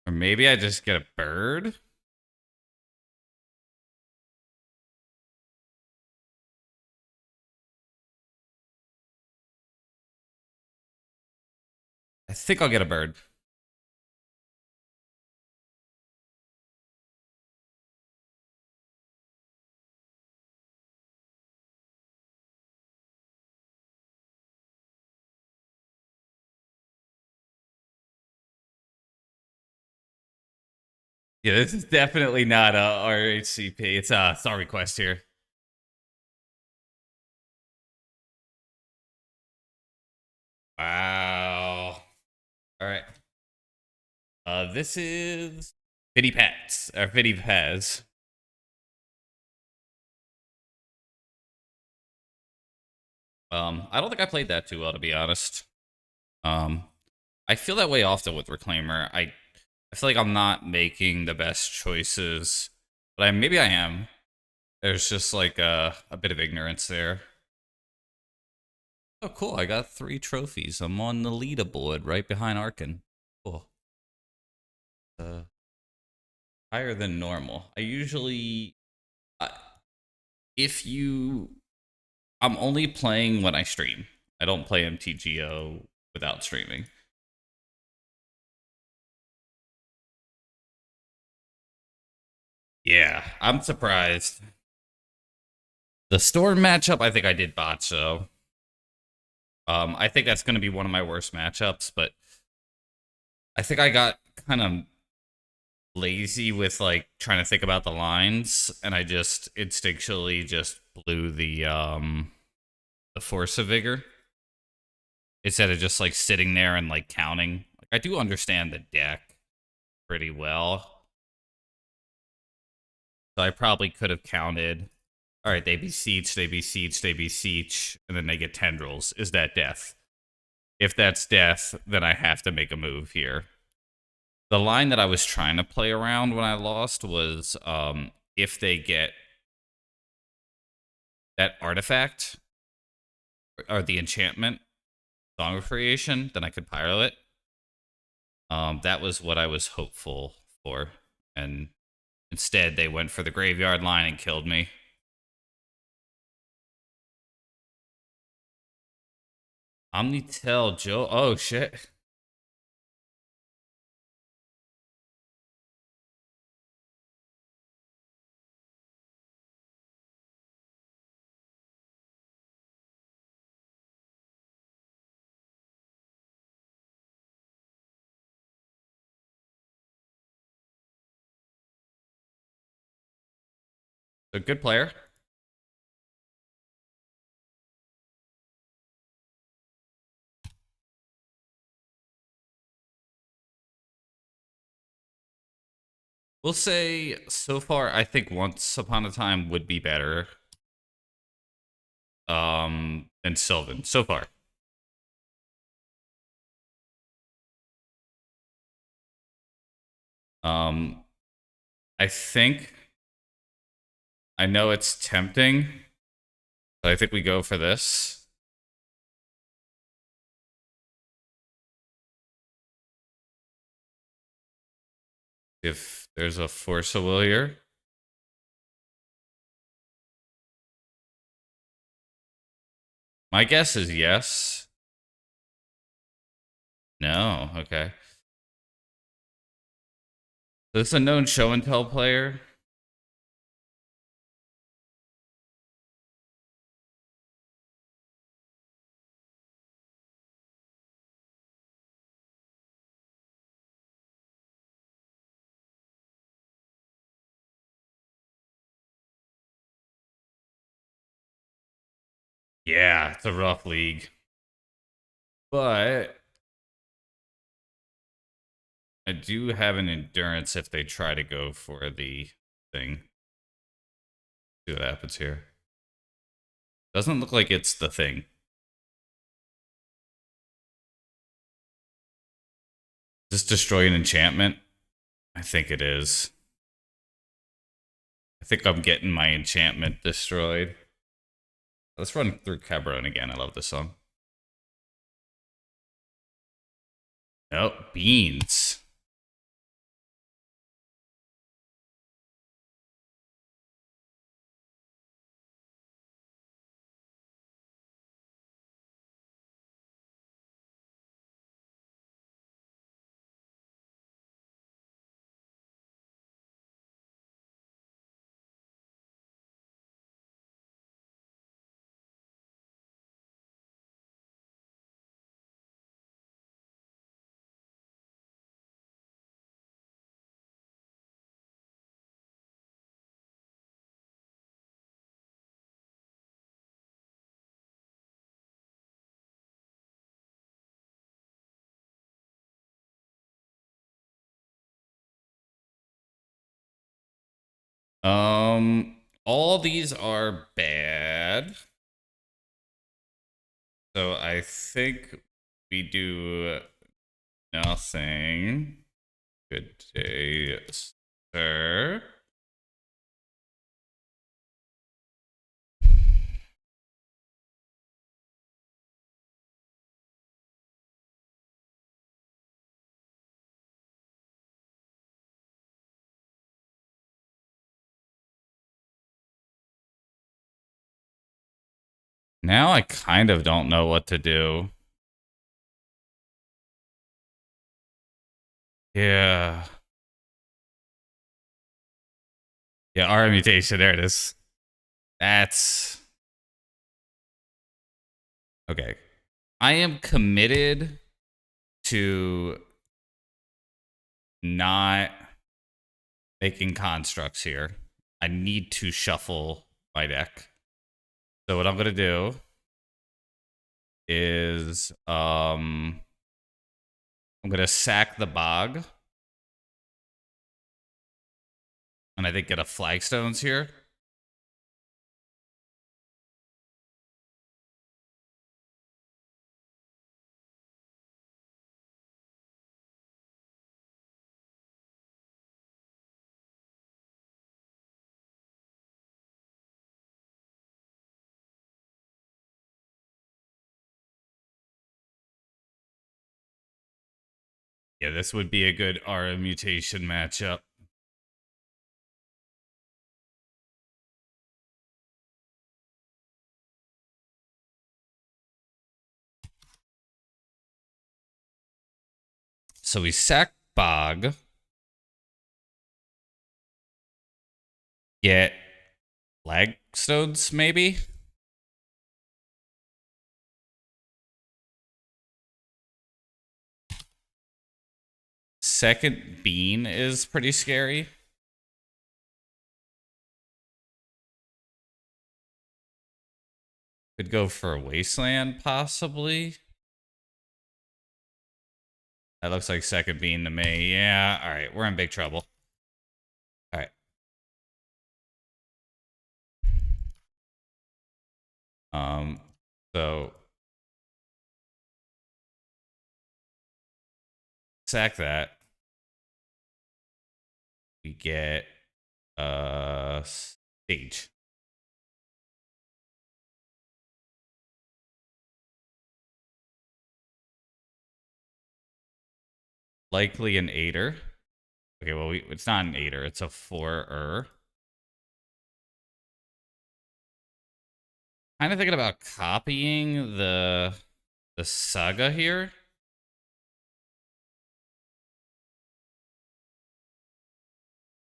Or maybe I just get a bird? I think I'll get a bird. Yeah, this is definitely not a RHCP. It's a star request here. Wow. All right. This is Fitty Pets or Fitty Pez. I don't think I played that too well, to be honest. Um, I feel that way often with Reclaimer. I feel like I'm not making the best choices, but maybe I am. There's just like a bit of ignorance there. Oh, cool! I got 3 trophies. I'm on the leaderboard, right behind Arkin. Cool. Uh, Higher than normal. I usually, uh, if you I'm only playing when I stream. I don't play MTGO without streaming. Yeah, I'm surprised. The Storm matchup, I think I did botch though. I think that's going to be one of my worst matchups, but I think I got kind of lazy with like trying to think about the lines, and I just instinctually just blew the Force of Vigor instead of just like sitting there and like counting. Like I do understand the deck pretty well, so I probably could have counted. All right, they besiege, they besiege, they besiege, and then they get tendrils. Is that death? If that's death, then I have to make a move here. The line that I was trying to play around when I lost was if they get that artifact or the enchantment, Song of Creation, then I could pyro it. That was what I was hopeful for, and instead they went for the graveyard line and killed me. Omnitel Joe. Oh shit. A good player. We'll say so far, I think Once Upon a Time would be better than Sylvan so far. Um, I think I know it's tempting, but I think we go for this. If there's a Force of Will here. My guess is yes. No, okay. This is a known show and tell player. Yeah, it's a rough league. But I do have an endurance if they try to go for the thing. See what happens here. Doesn't look like it's the thing. Just destroy an enchantment? I think it is. I think I'm getting my enchantment destroyed. Let's run through Cabron again. I love this song. Nope, beans. All these are bad. So I think we do nothing. Good day, sir. Now I kind of don't know what to do. Yeah. Yeah, aura mutation. There it is. That's okay. I am committed to not making constructs here. I need to shuffle my deck. So what I'm gonna do is I'm gonna sack the bog. And I think get a flagstones here. Yeah, this would be a good aura mutation matchup. So we sack bog. Get flagstones, maybe? Second bean is pretty scary. Could go for a wasteland, possibly. That looks like second bean to me. Yeah, all right, we're in big trouble. All right. So sack that. We get stage. Likely an 8-er. Okay, well, it's not an 8-er. It's a 4-er. Kind of thinking about copying the Saga here.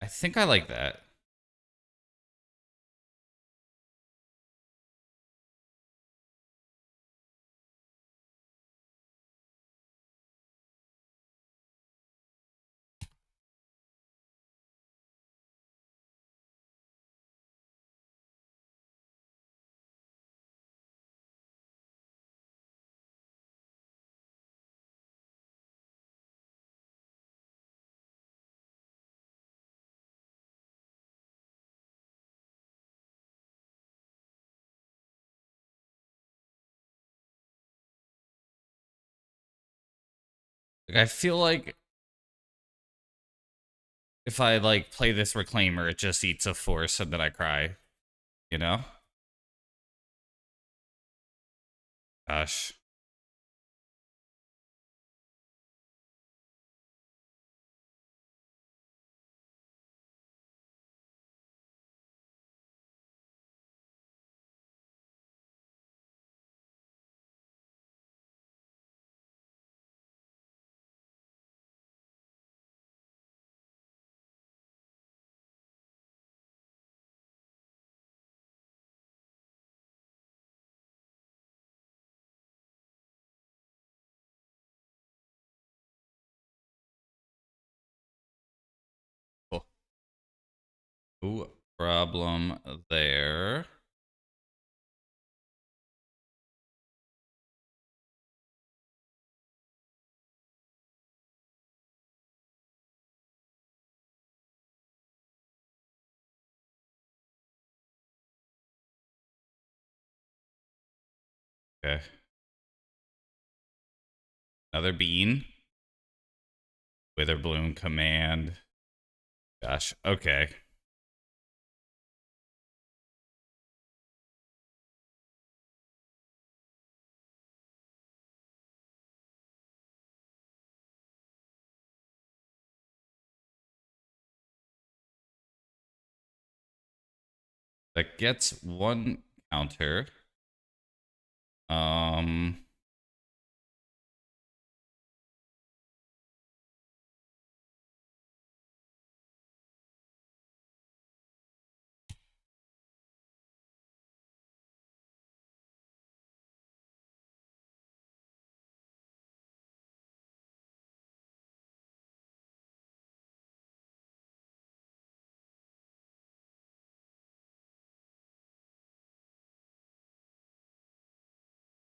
I think I like that. Like, I feel like if I like play this Reclaimer, it just eats a force and then I cry. You know? Gosh. Cool. Ooh, problem there. Okay. Another bean. Witherbloom command. Gosh. Okay. That gets one counter. Um,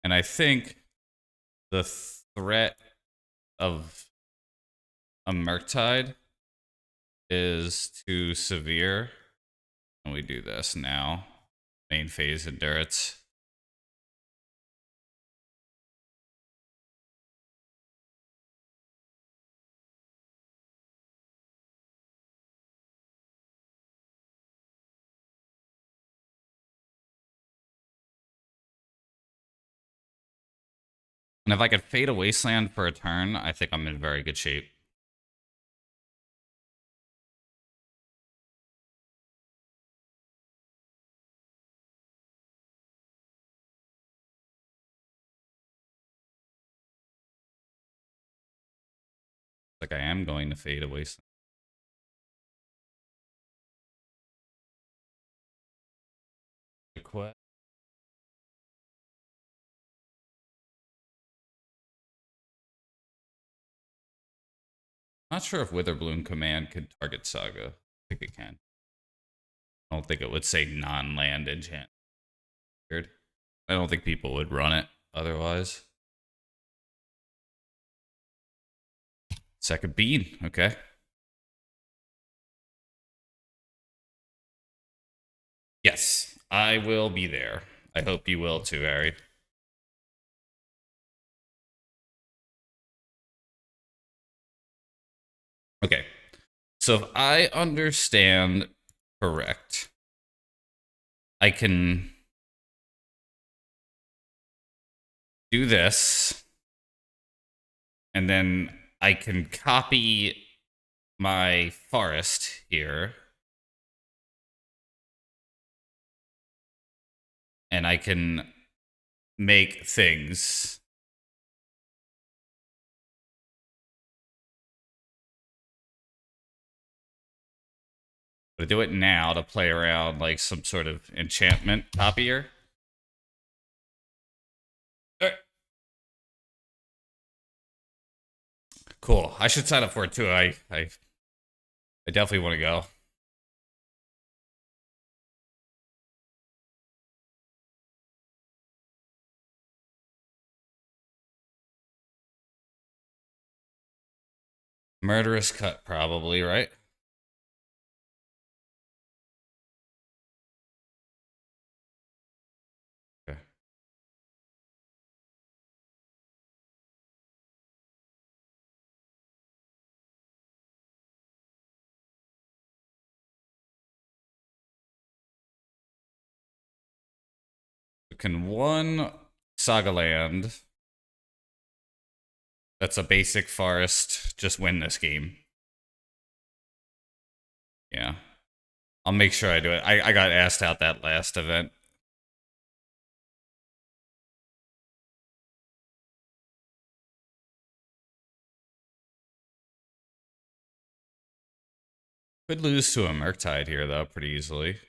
and I think the threat of a Murktide is too severe. And we do this now. Main phase endurance. And if I could fade a Wasteland for a turn, I think I'm in very good shape. Like I am going to fade a Wasteland. Quest. Not sure if Witherbloom command could target Saga. I think it can. I don't think it would say non-land enchant. Weird. I don't think people would run it otherwise. Second bean. Okay. Yes, I will be there. I hope you will too, Harry. Okay. So if I understand correct, I can do this, and then I can copy my forest here, and I can make things. But I do it now to play around like some sort of enchantment copier. All right. Cool. I should sign up for it too. I definitely want to go. Murderous cut, probably, right? Okay. Can one Saga land that's a basic forest just win this game? Yeah. I'll make sure I do it. I got asked out that last event. Could lose to a Murktide here, though, pretty easily. It'd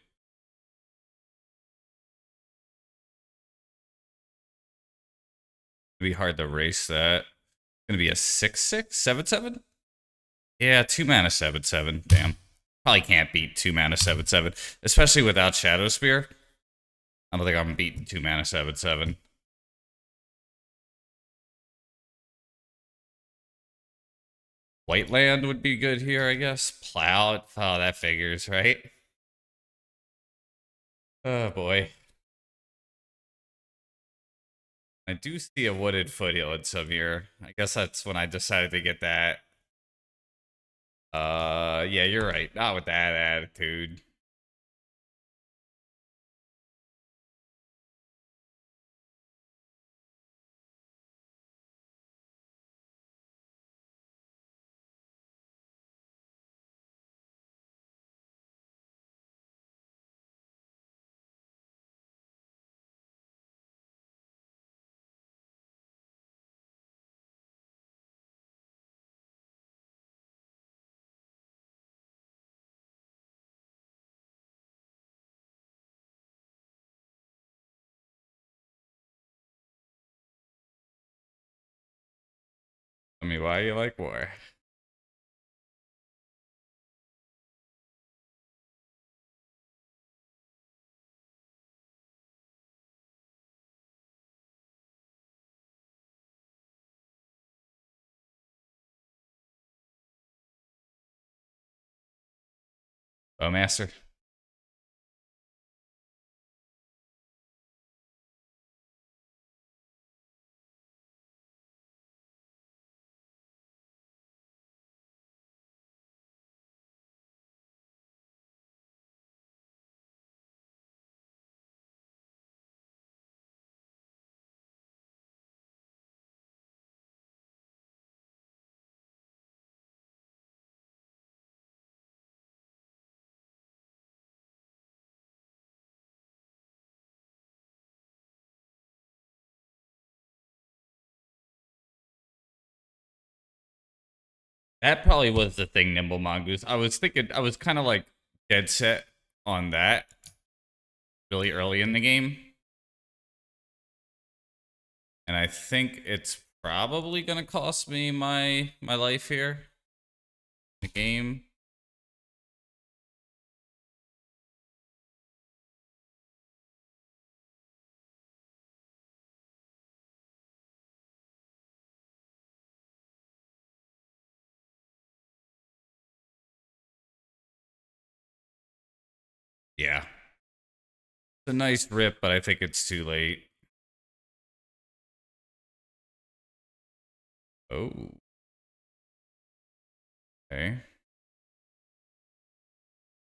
be hard to race that. Gonna be a 6/6, 7/7? Yeah, 2 mana 7/7. Damn. Probably can't beat 2 mana 7/7, especially without Shadow Spear. I don't think I'm beating 2 mana 7/7. White land would be good here, I guess. Plow. Oh, that figures, right? Oh boy. I do see a wooded foothill some here. I guess that's when I decided to get that. Yeah, you're right. Not with that attitude. me why you like war. Bowmaster. That probably was the thing, Nimble Mongoose. I was thinking, I was kind of like dead set on that really early in the game. And I think it's probably going to cost me my life here. The game. Yeah. It's a nice rip, but I think it's too late. Oh. Okay.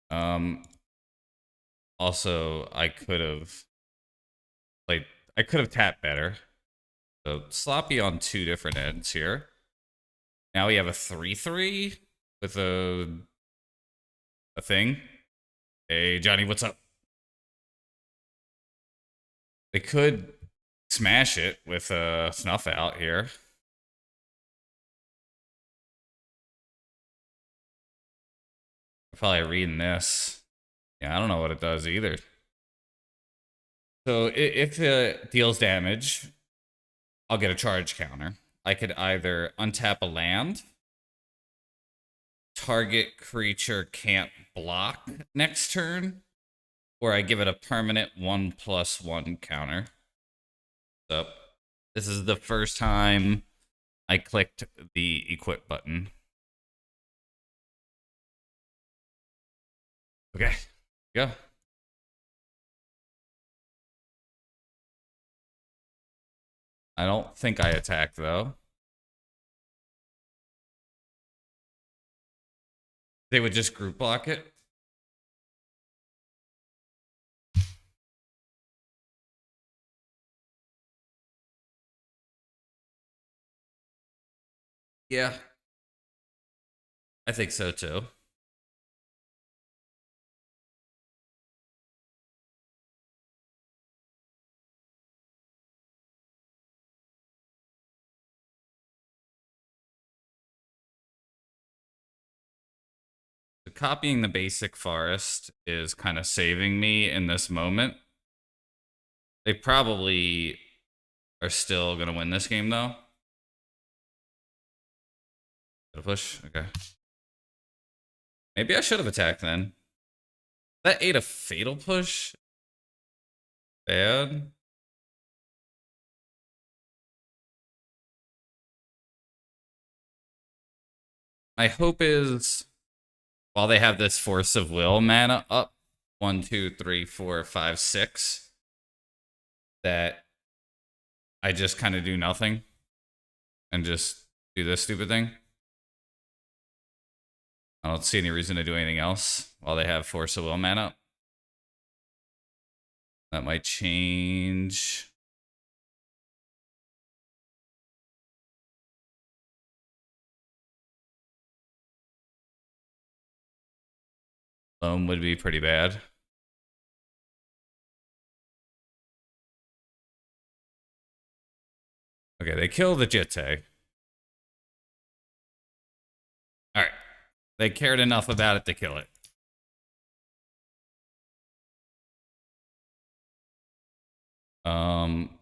Um Also, played I could have tapped better. So sloppy on two different ends here. Now we have a 3-3 with a thing. Hey Johnny, what's up? They could smash it with a snuff out here. I'm probably reading this. Yeah, I don't know what it does either. So if it deals damage, I'll get a charge counter. I could either untap a land, target creature can't block next turn, or I give it a permanent 1/1 counter. So this is the first time I clicked the equip button. Okay, go. I don't think I attack though. They would just group block it. Yeah, I think so too. So copying the basic forest is kind of saving me in this moment. They probably are still going to win this game though. Got a push? Okay. Maybe I should have attacked then. That ate a fatal push? Bad. My hope is while they have this force of will mana up 1, 2, 3, 4, 5, 6, that I just kind of do nothing and just do this stupid thing. I don't see any reason to do anything else while they have force of will mana up. That might change. Loam would be pretty bad. Okay, they kill the Jitte. Alright. They cared enough about it to kill it. Um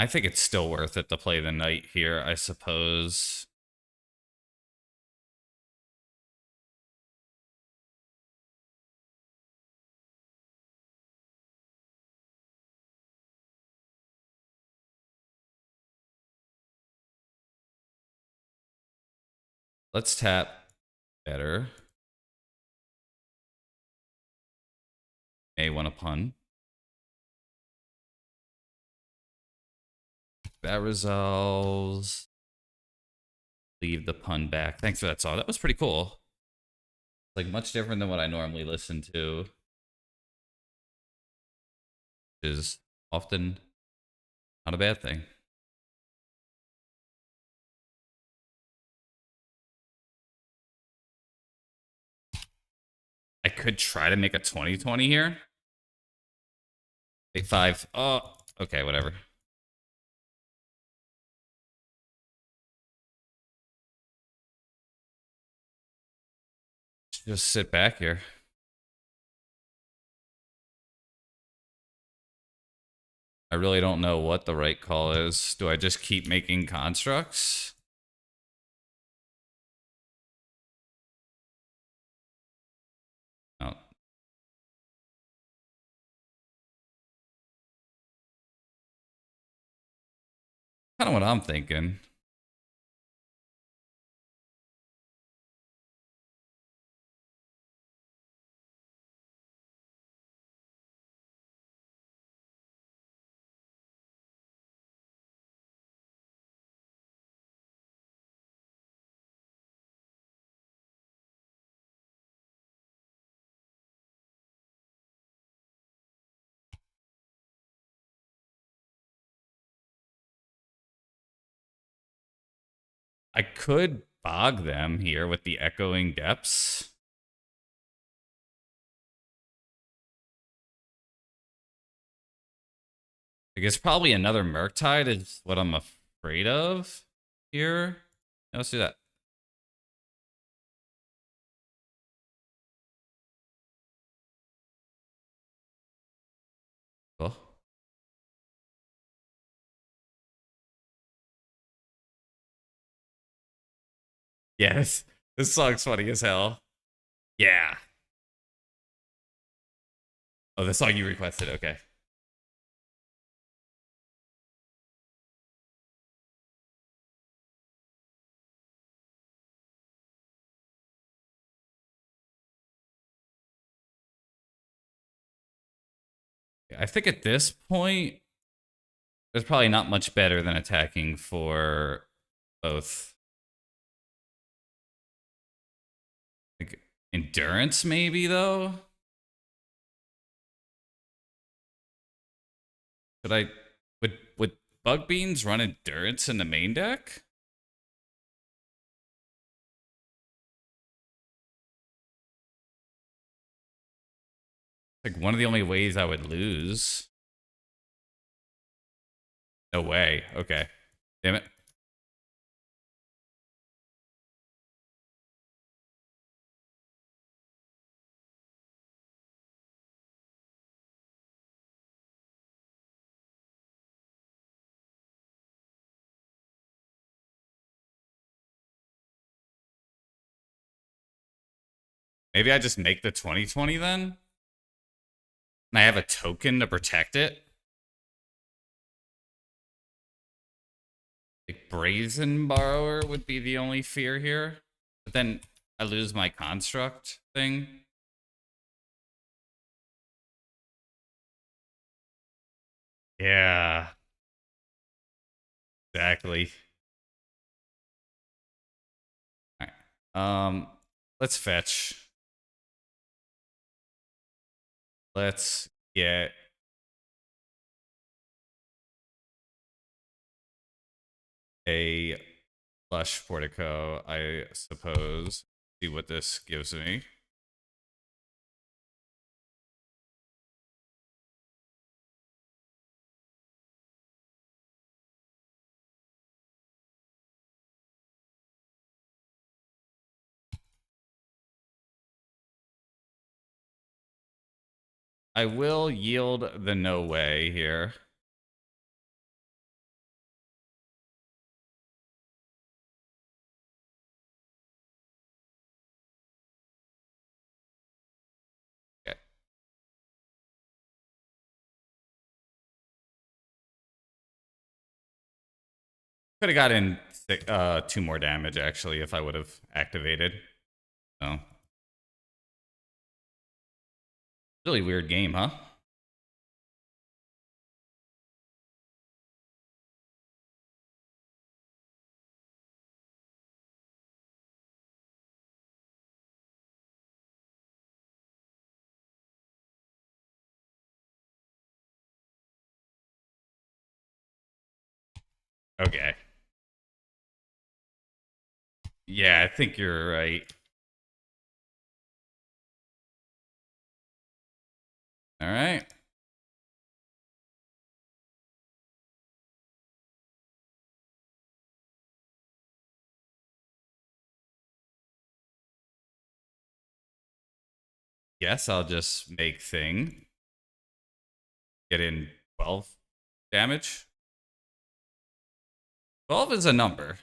I think it's still worth it to play the knight here, I suppose. Let's tap better. May want a pun. That resolves. Leave the pun back. Thanks for that song. That was pretty cool. Like much different than what I normally listen to. Which is often not a bad thing. I could try to make a 20-20 here. 8-5. Oh, okay, whatever. Just sit back here. I really don't know what the right call is. Do I just keep making constructs? No. Kind of what I'm thinking. I could bog them here with the echoing depths. I guess probably another Murktide is what I'm afraid of here. Let's do that. Cool. Yes. This song's funny as hell. Yeah. Oh, the song you requested. Okay. I think at this point, there's probably not much better than attacking for both. Like endurance, maybe though. Could I would Bug Beans run endurance in the main deck? Like one of the only ways I would lose. No way. Okay. Damn it. Maybe I just make the 20-20 then? And I have a token to protect it? Like Brazen Borrower would be the only fear here. But then I lose my construct thing. Yeah. Exactly. All right. Let's fetch. Let's get a Lush Portico, I suppose. See what this gives me. I will yield the no way here. Could have gotten 2 more damage actually if I would have activated. So really weird game, huh? Okay. Yeah, I think you're right. All right. Guess I'll just make thing. Get in 12 damage. 12 is a number.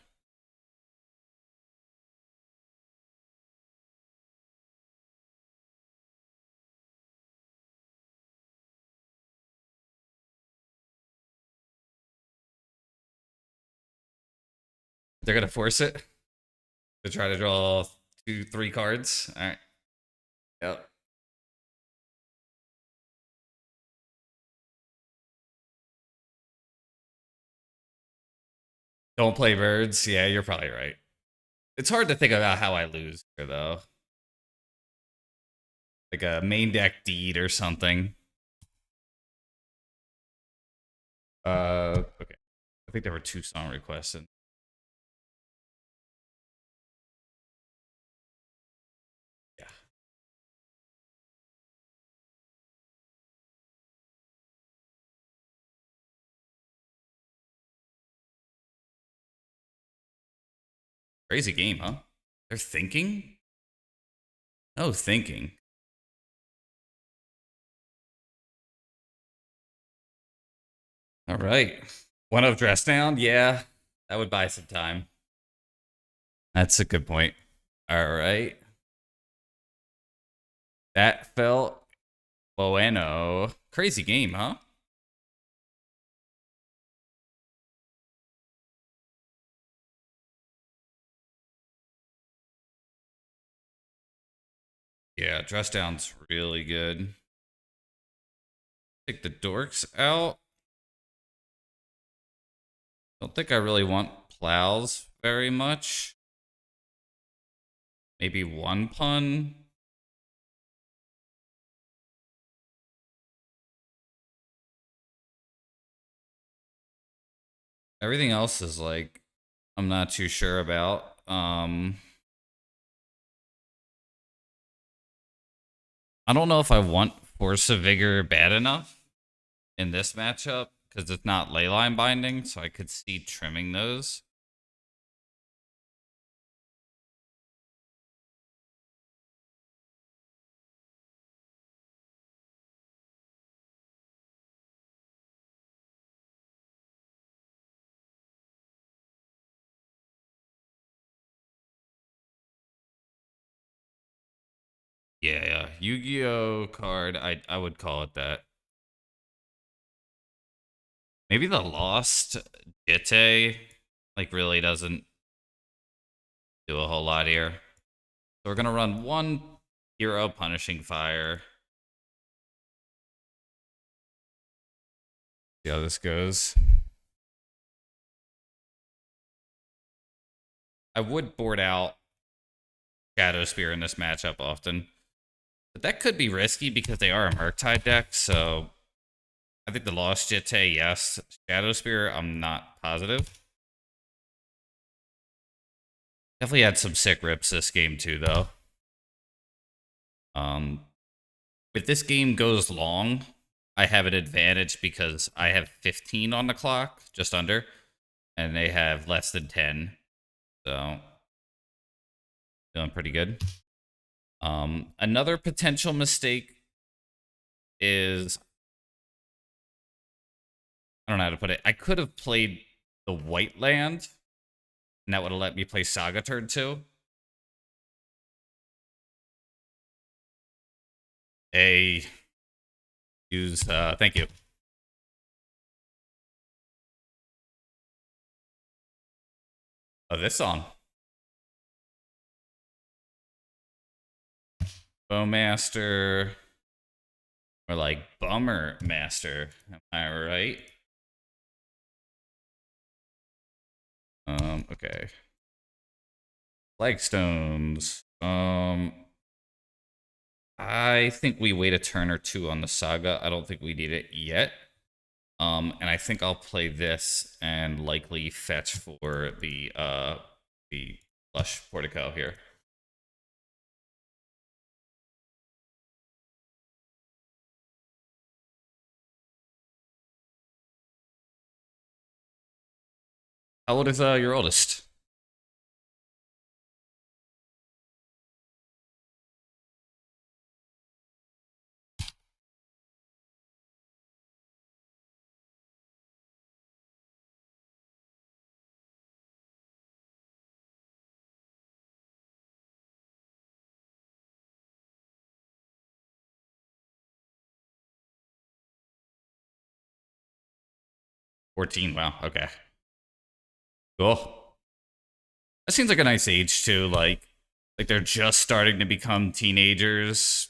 They're gonna force it to try to draw 2, 3 cards. All right. Yep. Don't play birds. Yeah, you're probably right. It's hard to think about how I lose here, though. Like a main deck deed or something. Okay. I think there were 2 song requests. And yeah. Crazy game, huh? They're thinking? Oh, thinking. All right. One of dress down? Yeah. That would buy some time. That's a good point. All right. That felt bueno. Crazy game, huh? Yeah, dress down's really good. Take the dorks out. Don't think I really want plows very much. Maybe 1 pun. Everything else is like I'm not too sure about. I don't know if I want Force of Vigor bad enough in this matchup because it's not leyline binding, so I could see trimming those. Yeah, Yu-Gi-Oh card. I would call it that. Maybe the Lost Jitte like really doesn't do a whole lot here. So we're gonna run 1 hero punishing fire. See how this goes. I would board out Shadow Spear in this matchup often. But that could be risky because they are a Murktide deck, so I think the Lost Jitte, yes. Shadow Spear, I'm not positive. Definitely had some sick rips this game too, though. If this game goes long, I have an advantage because I have 15 on the clock, just under, and they have less than 10. So feeling pretty good. Another potential mistake is I don't know how to put it. I could have played the white land, and that would have let me play Saga turn 2. A use thank you. Oh, this song. Bowmaster. Or like Bummer Master. Am I right? Okay. Flagstones. I think we wait a turn or two on the Saga. I don't think we need it yet. And I think I'll play this and likely fetch for the Lush Portico here. How old is your oldest? 14. Wow. Okay. Cool. That seems like a nice age too. Like they're just starting to become teenagers.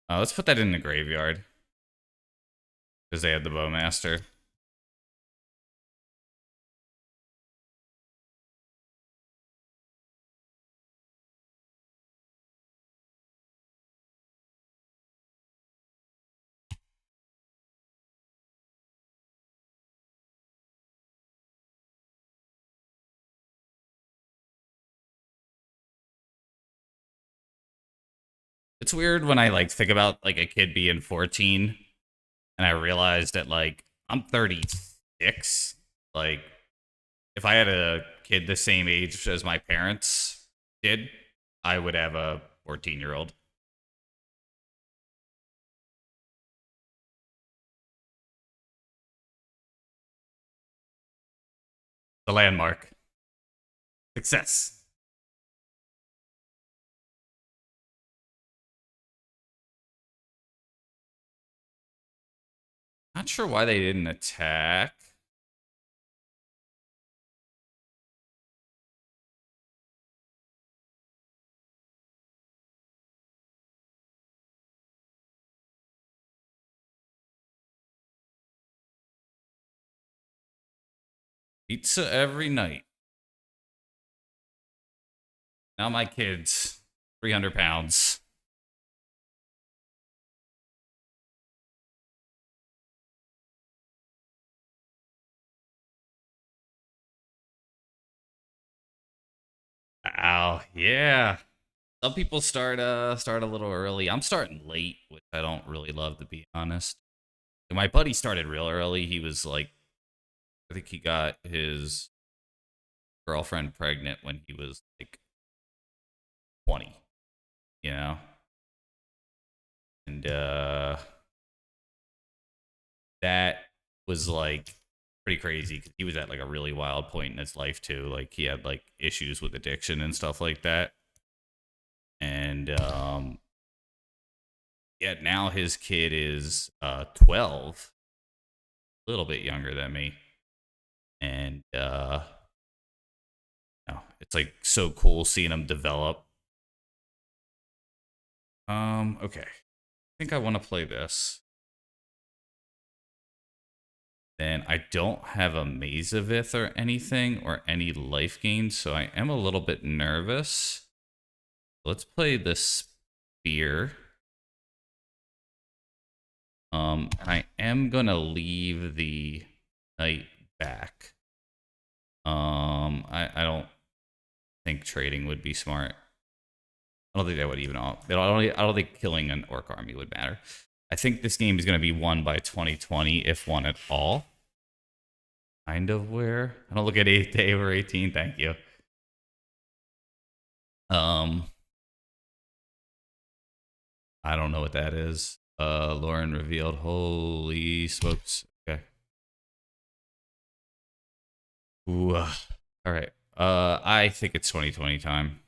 Let's put that in the graveyard because they had the Bowmaster. It's weird when I like think about like a kid being 14 and I realized that like I'm 36. Like if I had a kid the same age as my parents did, I would have a 14-year-old. The landmark. Success. Not sure why they didn't attack. Pizza every night. Now my kid's 300 pounds. Ow, yeah. Some people start a little early. I'm starting late, which I don't really love to be honest. My buddy started real early. He was like, I think he got his girlfriend pregnant when he was like 20, you know? And that was like pretty crazy because he was at like a really wild point in his life too. Like he had like issues with addiction and stuff like that. And yeah, now his kid is 12, a little bit younger than me. And it's like so cool seeing him develop. Okay. I think I want to play this. Then I don't have a Mazavith or anything or any life gain, so I am a little bit nervous. Let's play this spear. I am gonna leave the knight back. I don't think trading would be smart. I don't think that would even. I don't think killing an orc army would matter. I think this game is gonna be won by 2020, if won at all. Kind of where I don't look at 8 to over 18. Thank you. Um, I don't know what that is. Lauren revealed. Holy smokes. Okay. Ooh. All right. I think it's 2020 time.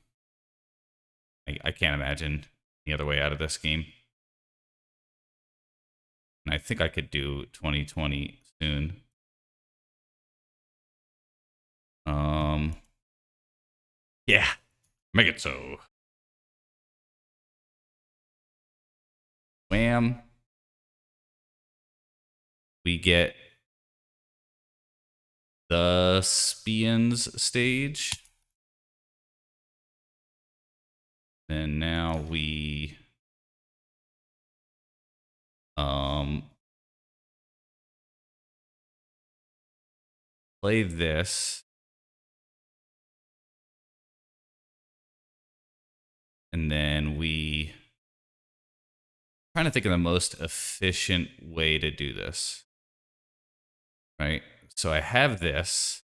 I can't imagine any other way out of this game. And I think I could do 2020 soon. Um, yeah, make it so. Wham. We get the Spians stage. And now we um play this. And then we trying to think of the most efficient way to do this. Right? So I have this.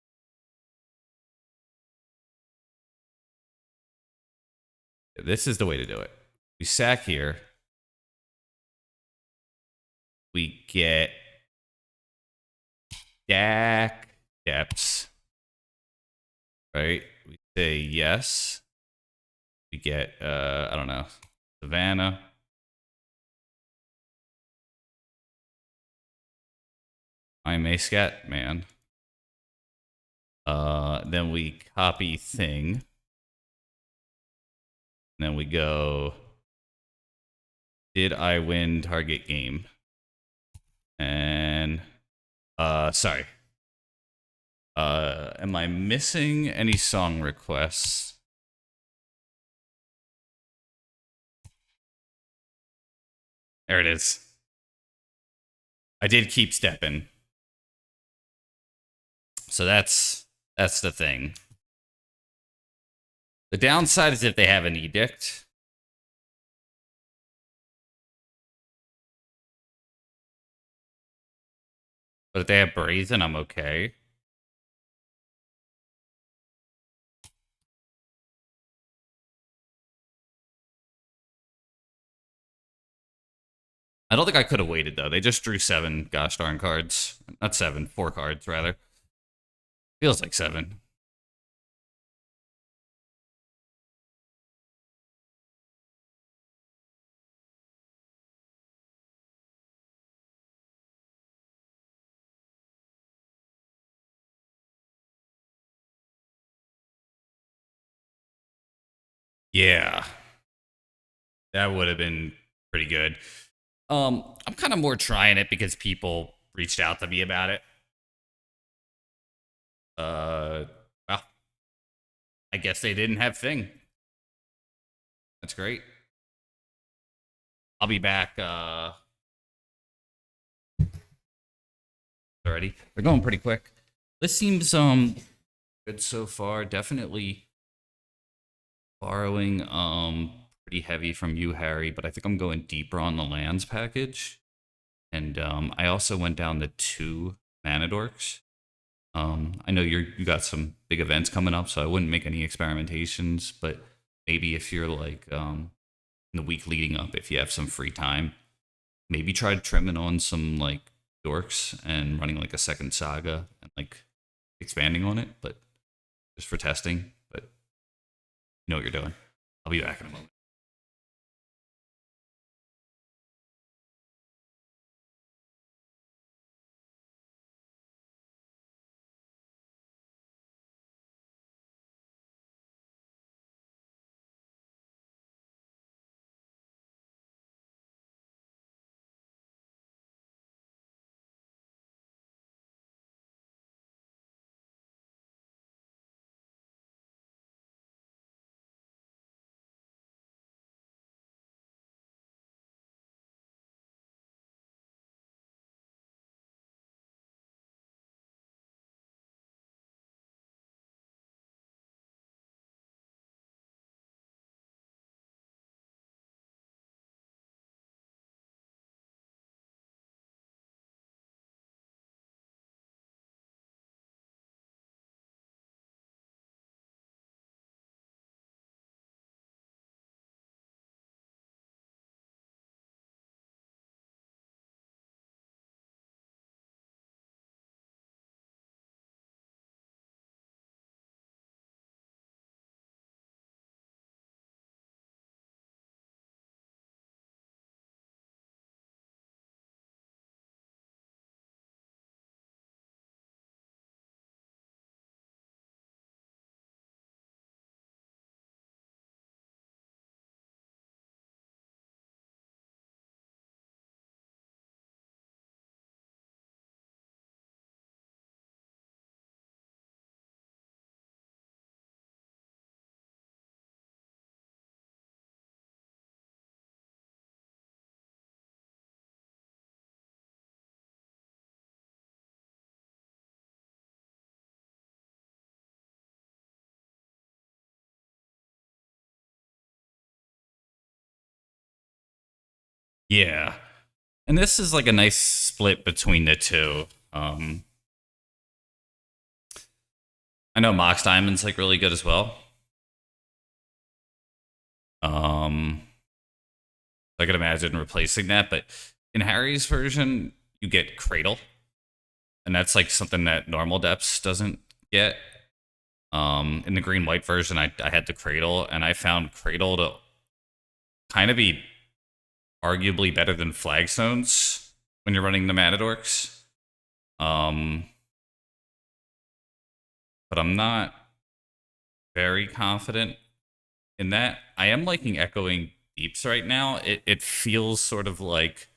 This is the way to do it. We sack here. We get Dak depths. Right? We say yes. We get I don't know, Savannah. I'm a scat man. Then we copy thing. Then we go, did I win target game? And sorry. Am I missing any song requests? There it is. I did keep stepping. So that's the thing. The downside is if they have an edict. But if they have brazen, I'm okay. I don't think I could have waited though. They just drew 7 gosh darn cards. Not 7, 4 cards rather. Feels like 7. Yeah. That would have been pretty good. I'm kind of more trying it because people reached out to me about it. Well, I guess they didn't have Thing. That's great. I'll be back already. They're going pretty quick. This seems good so far. Definitely borrowing pretty heavy from you, Harry, but I think I'm going deeper on the lands package. And I also went down to 2 mana dorks. I know you got some big events coming up, so I wouldn't make any experimentations, but maybe if you're like in the week leading up, if you have some free time, maybe try trimming on some like dorks and running like a second saga and like expanding on it, but just for testing. But you know what you're doing. I'll be back in a moment. Yeah. And this is like a nice split between the two. I know Mox Diamond's like really good as well. Um, I could imagine replacing that, but in Harry's version, you get Cradle, and that's like something that normal depths doesn't get. In the green white version, I had the Cradle, and I found Cradle to kind of be arguably better than Flagstones when you're running the Matadorks. Um, but I'm not very confident in that. I am liking Echoing Deeps right now. It feels sort of like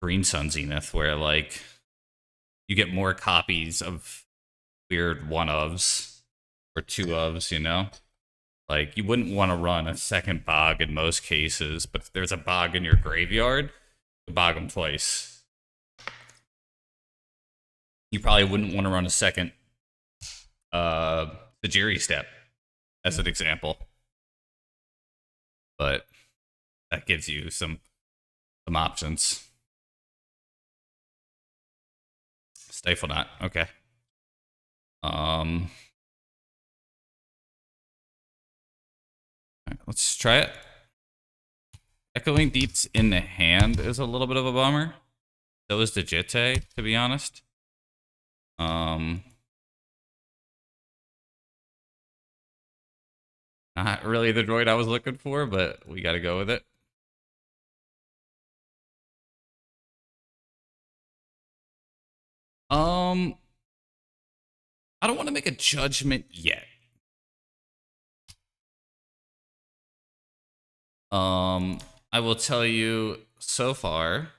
Green Sun Zenith, where like you get more copies of weird one ofs or two ofs, you know? Like you wouldn't want to run a second bog in most cases, but if there's a bog in your graveyard, you bog them twice. You probably wouldn't want to run a second Tajiri step as an example. But that gives you some options. Stifle Naught, okay. Um let's try it. Echoing Deeps in the hand is a little bit of a bummer. So is the Jitte, to be honest. Not really the droid I was looking for, but we gotta go with it. Um, I don't want to make a judgment yet. I will tell you so far,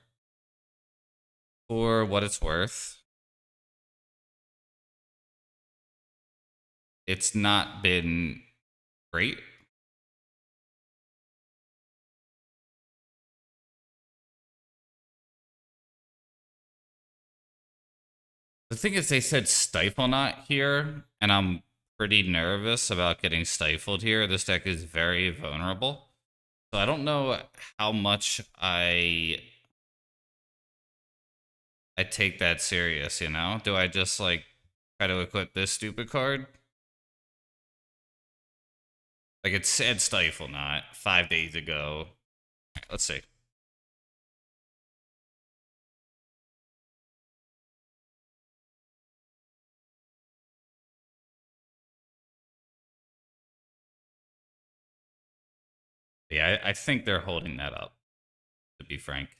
for what it's worth, it's not been great. The thing is, they said Stifle Knot here, and I'm pretty nervous about getting stifled here. This deck is very vulnerable. So I don't know how much I take that serious, you know? Do I just like try to equip this stupid card? Like it said Stifle Knot 5 days ago. Let's see. Yeah, I think they're holding that up, to be frank.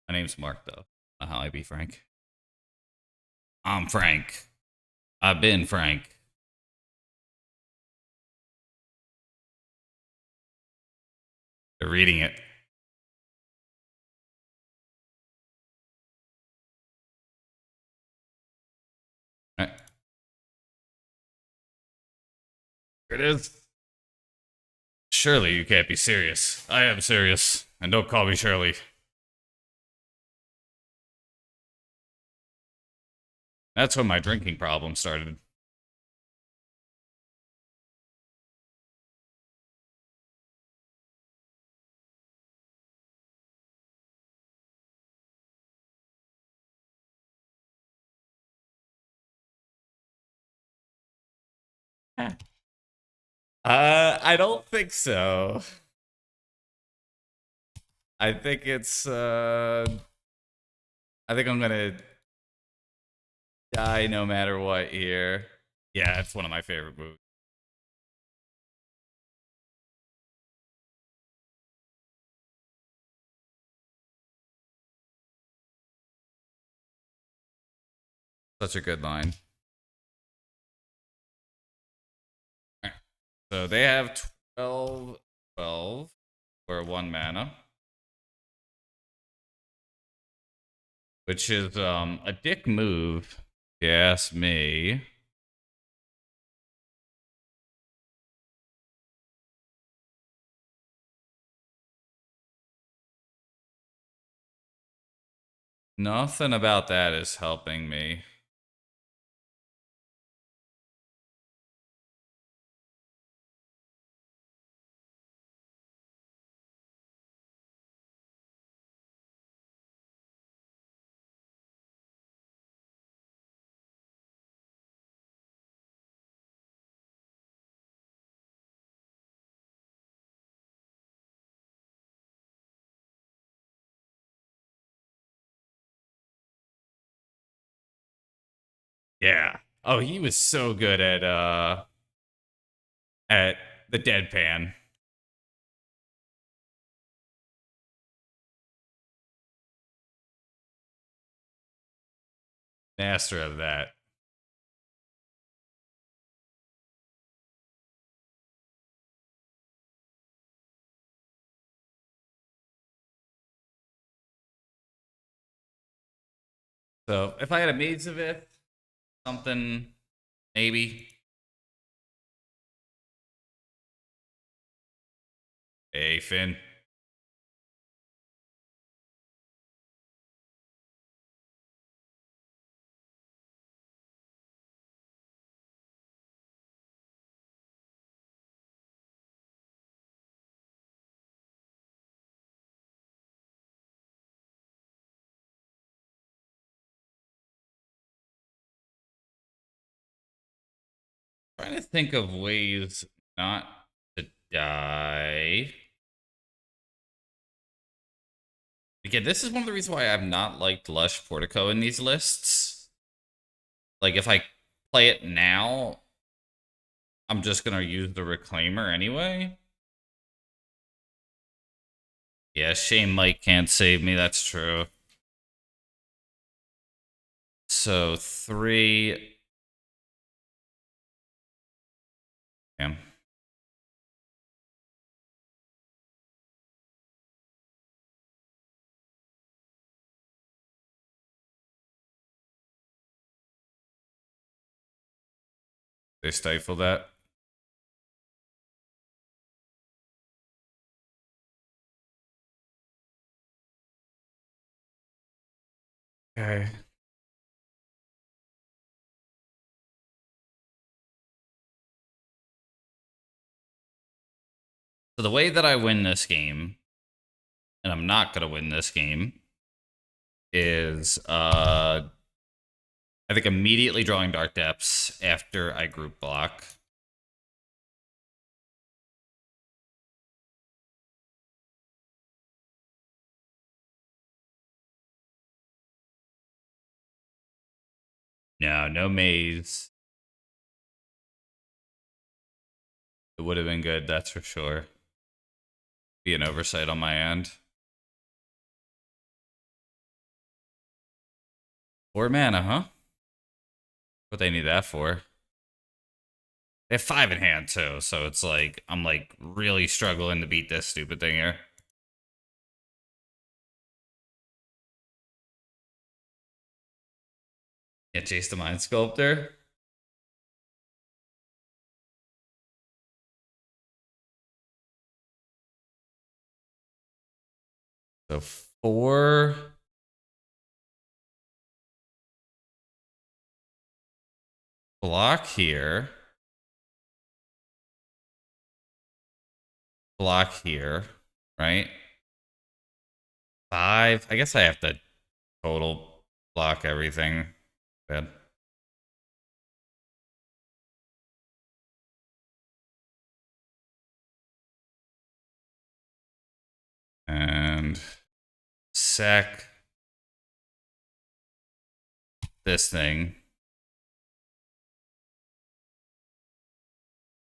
My name's Mark, though. Not how I be frank. I'm Frank. I've been Frank. They're reading it. Right. Here it is. Surely you can't be serious. I am serious. And don't call me Shirley. That's when my drinking problem started. I don't think so. I think it's I think I'm gonna die no matter what here. Yeah, it's one of my favorite movies. Such a good line. So they have 12 for 1 mana, which is a dick move, if you ask me. Nothing about that is helping me. Yeah. Oh, he was so good at the deadpan. Master of that. So if I had a Maze of it, something maybe. Hey Finn. Trying to think of ways not to die. Again, this is one of the reasons why I've not liked Lush Portico in these lists. Like, if I play it now, I'm just gonna use the Reclaimer anyway. Yeah, shame Mike can't save me, that's true. So, 3. Damn. They stifle that. Okay. So the way that I win this game, and I'm not gonna win this game, is I think immediately drawing Dark Depths after I group block. No, no maze. It would have been good, that's for sure. Be an oversight on my end. 4 mana, huh? What they need that for? They have 5 in hand too, so it's like I'm like really struggling to beat this stupid thing here. Can't chase the Mind Sculptor. So 4 block here. Block here, right? 5. I guess I have to total block everything. Bad. And sack this thing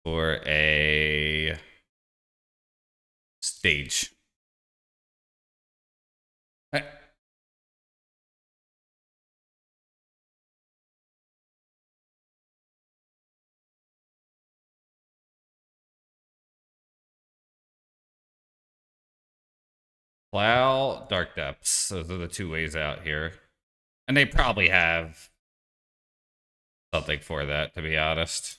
for a stage. Plow, Dark Depths. Those are the 2 ways out here. And they probably have something for that, to be honest.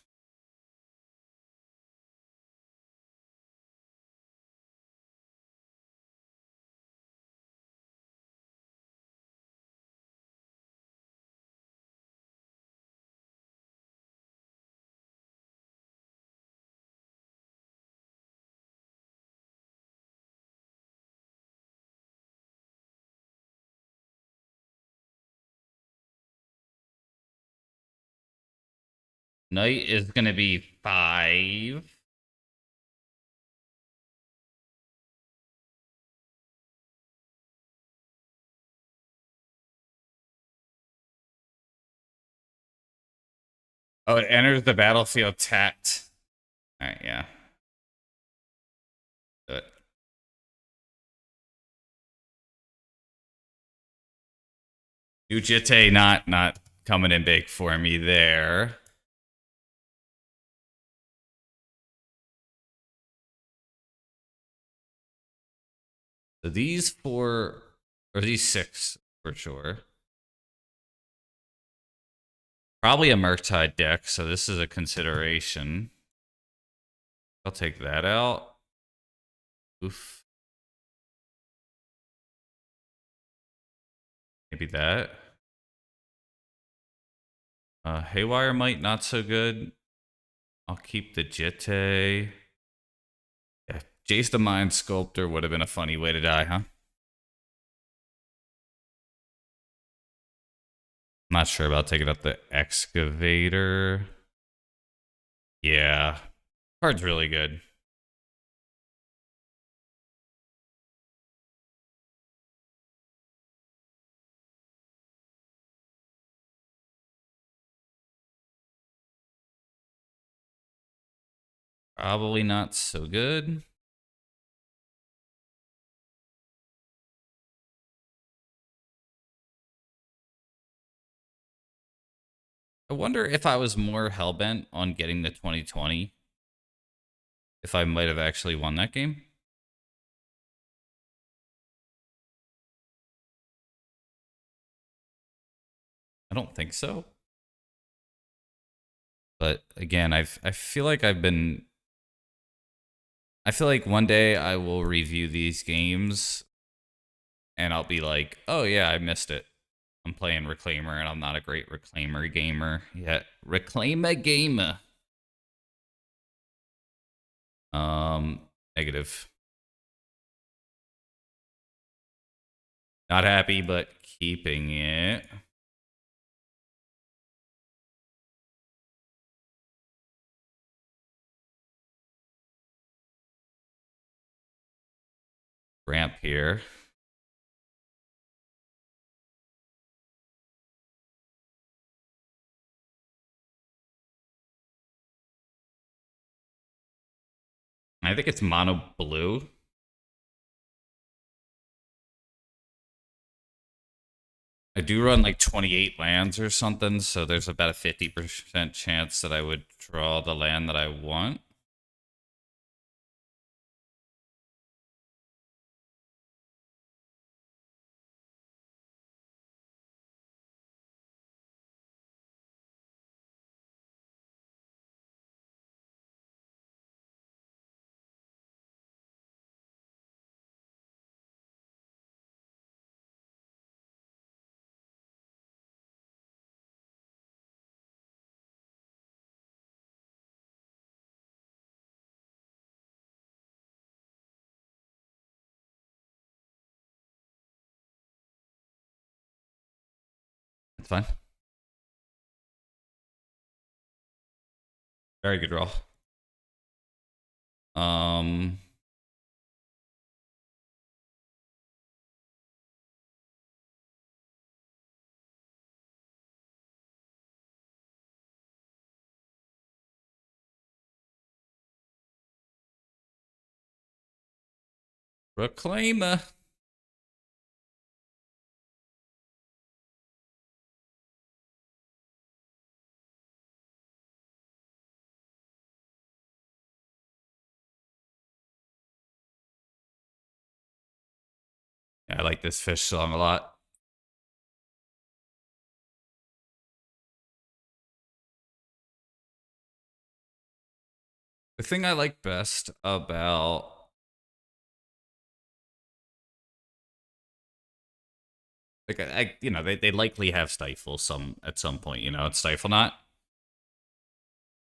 Knight is going to be 5. Oh, it enters the battlefield tapped. All right, yeah. Good. Jitte not coming in big for me there. So these four, or these six for sure. Probably a Murktide deck, so this is a consideration. I'll take that out. Oof. Maybe that. Haywire Might, not so good. I'll keep the Jitte. Yeah, Jace the Mind Sculptor would have been a funny way to die, huh? I'm not sure about taking out the Excavator. Yeah. Card's really good. Probably not so good. I wonder if I was more hellbent on getting the 2020, if I might have actually won that game. I don't think so. But again, I feel like I've been. I feel like one day I will review these games and I'll be like, oh yeah, I missed it. I'm playing Reclaimer and I'm not a great Reclaimer gamer yet. Reclaimer gamer. Negative. Not happy, but keeping it. Ramp here. I think it's mono blue. I do run like 28 lands or something, so there's about a 50% chance that I would draw the land that I want. It's fine. Very good draw. Um, Reclaimer. Yeah, I like this fish song a lot. The thing I like best about like you know, they likely have Stifle some at some point, you know, it's Stifle Naught.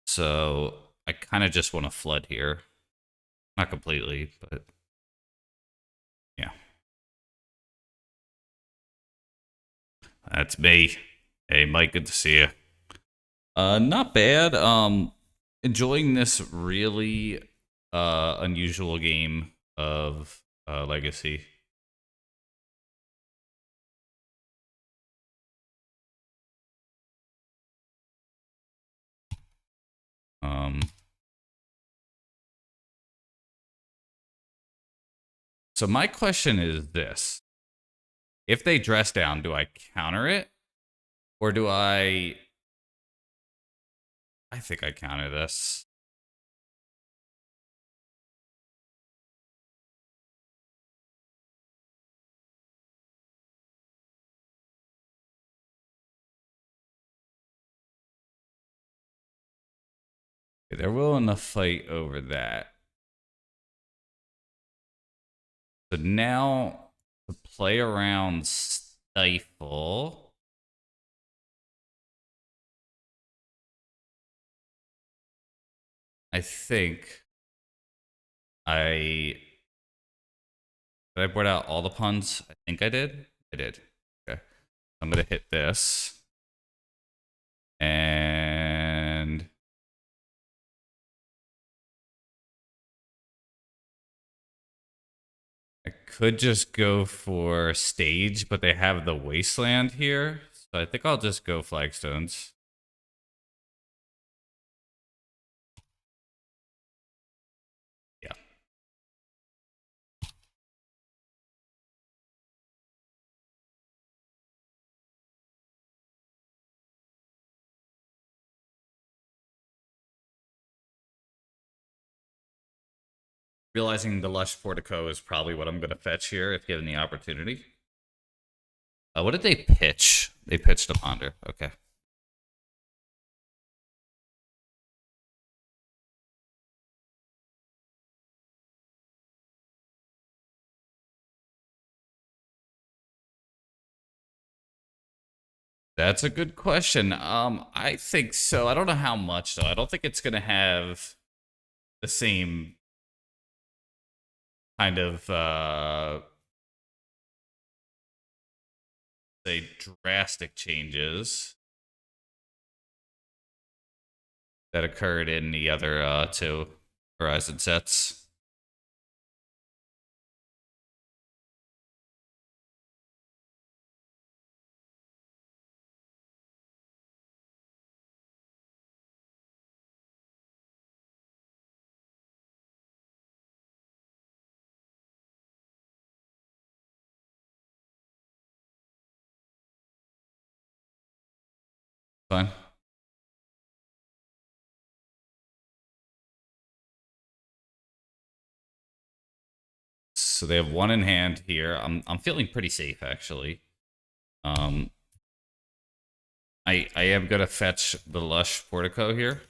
So I kind of just want to flood here. Not completely, but yeah. That's me. Hey Mike, good to see you. Not bad. Enjoying this really unusual game of Legacy. So my question is this. If they dress down, do I counter it? Or do I think I counter this. Okay, they're willing to fight over that. So now to play around Stifle. I think I did I board out all the puns? I think I did. I did. Okay. I'm gonna hit this. And I could just go for stage, but they have the wasteland here. So I think I'll just go flagstones. Yeah. Realizing the Lush Portico is probably what I'm going to fetch here if given the opportunity. What did they pitch? They pitched a Ponder. Okay. That's a good question. I think so. I don't know how much though. I don't think it's gonna have the same kind of say drastic changes that occurred in the other two Horizon sets. Fine. So they have one in hand here. I'm feeling pretty safe actually. Um, I am gonna fetch the Lush Portico here.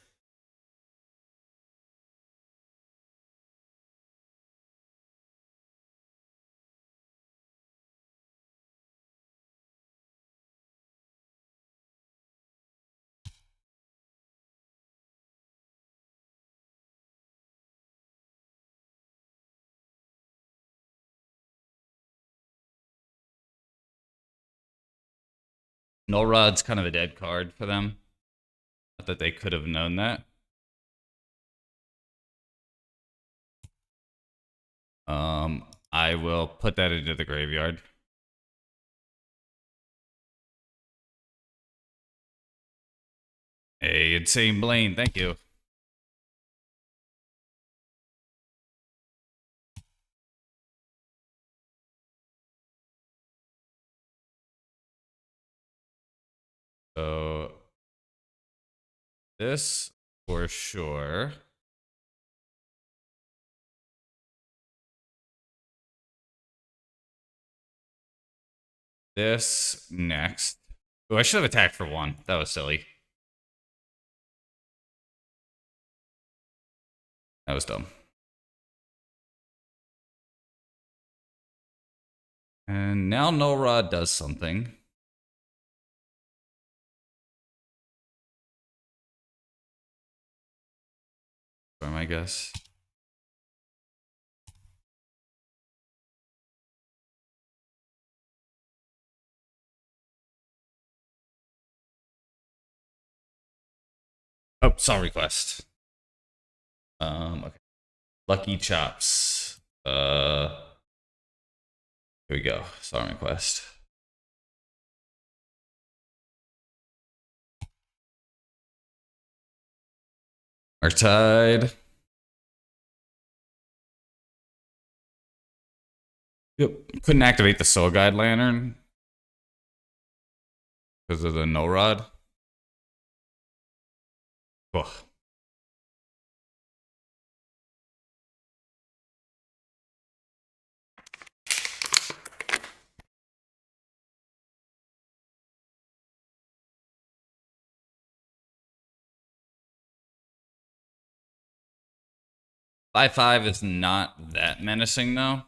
Null Rod's kind of a dead card for them. Not that they could have known that. I will put that into the graveyard. Hey, Insane Blaine, thank you. So this for sure. This next. Oh, I should have attacked for one. That was silly. That was dumb. And now Null Rod does something. I guess. Oh, sorry, request. Okay. Lucky Chops. Here we go. Sorry, request. Our tide. Yep. Couldn't activate the Soul Guide Lantern because of the No Rod. Ugh. Five is not that menacing though.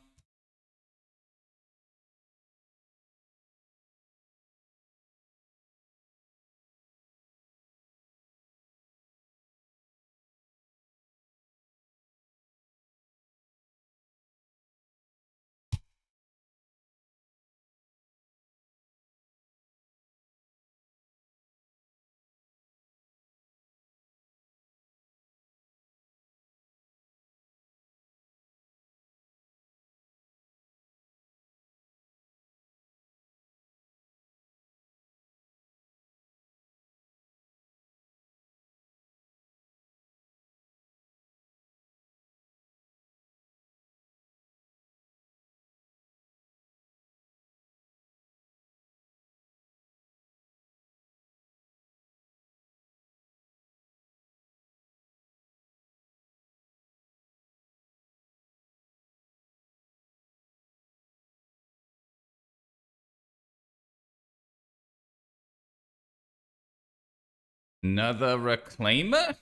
Another Reclaimer?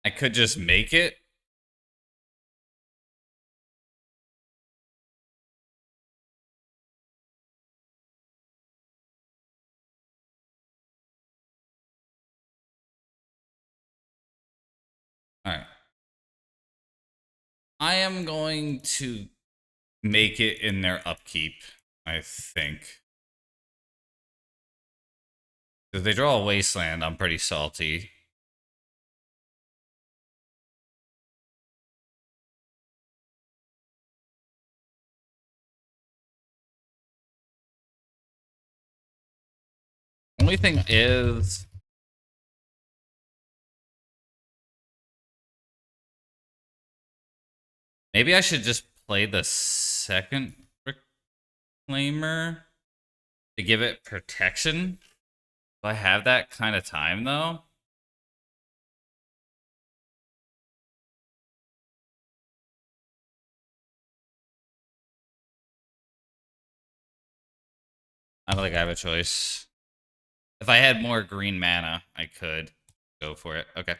I could just make it. All right. I am going to make it in their upkeep, I think. If they draw a Wasteland, I'm pretty salty. Only thing is, maybe I should just play the second Reclaimer to give it protection. Do I have that kind of time, though? I don't think I have a choice. If I had more green mana, I could go for it. Okay.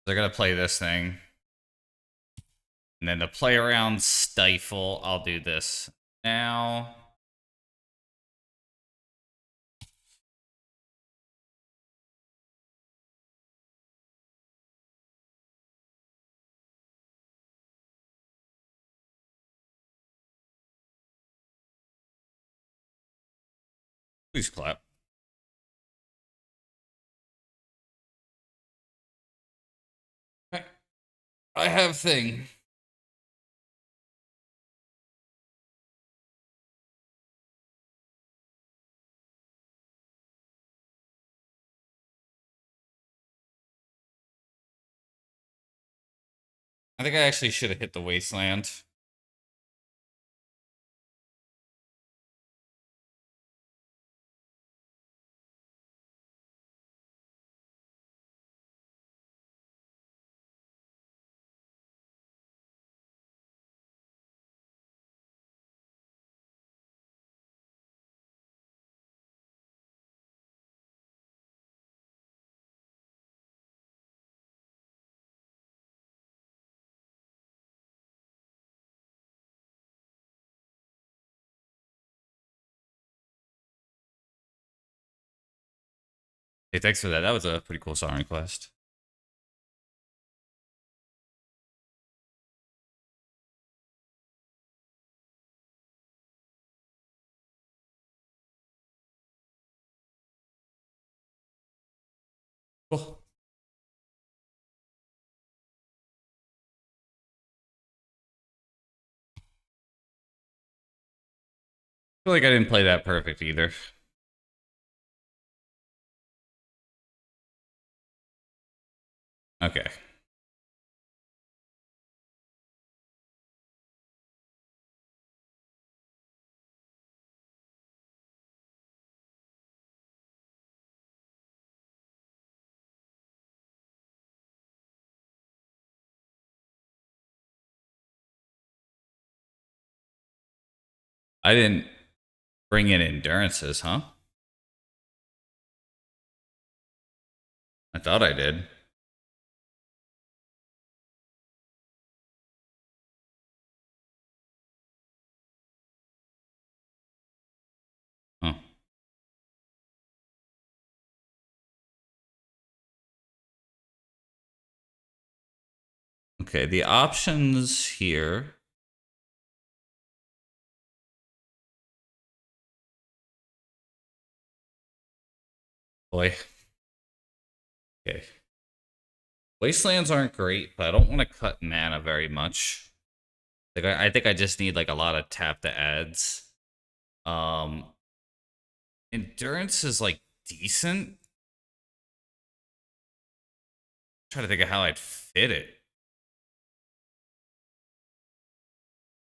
They're going to play this thing. And then to play around Stifle, I'll do this now. Please clap. I have thing. I think I actually should have hit the Wasteland. Hey, thanks for that. That was a pretty cool song request. Cool. I feel like I didn't play that perfect either. Okay. I didn't bring in endurances, huh? I thought I did. Oh. Okay, the options here. Boy. Okay. Wastelands aren't great, but I don't want to cut mana very much. Like I think I just need like a lot of tap to ads. Um, endurance is like decent. Try to think of how I'd fit it.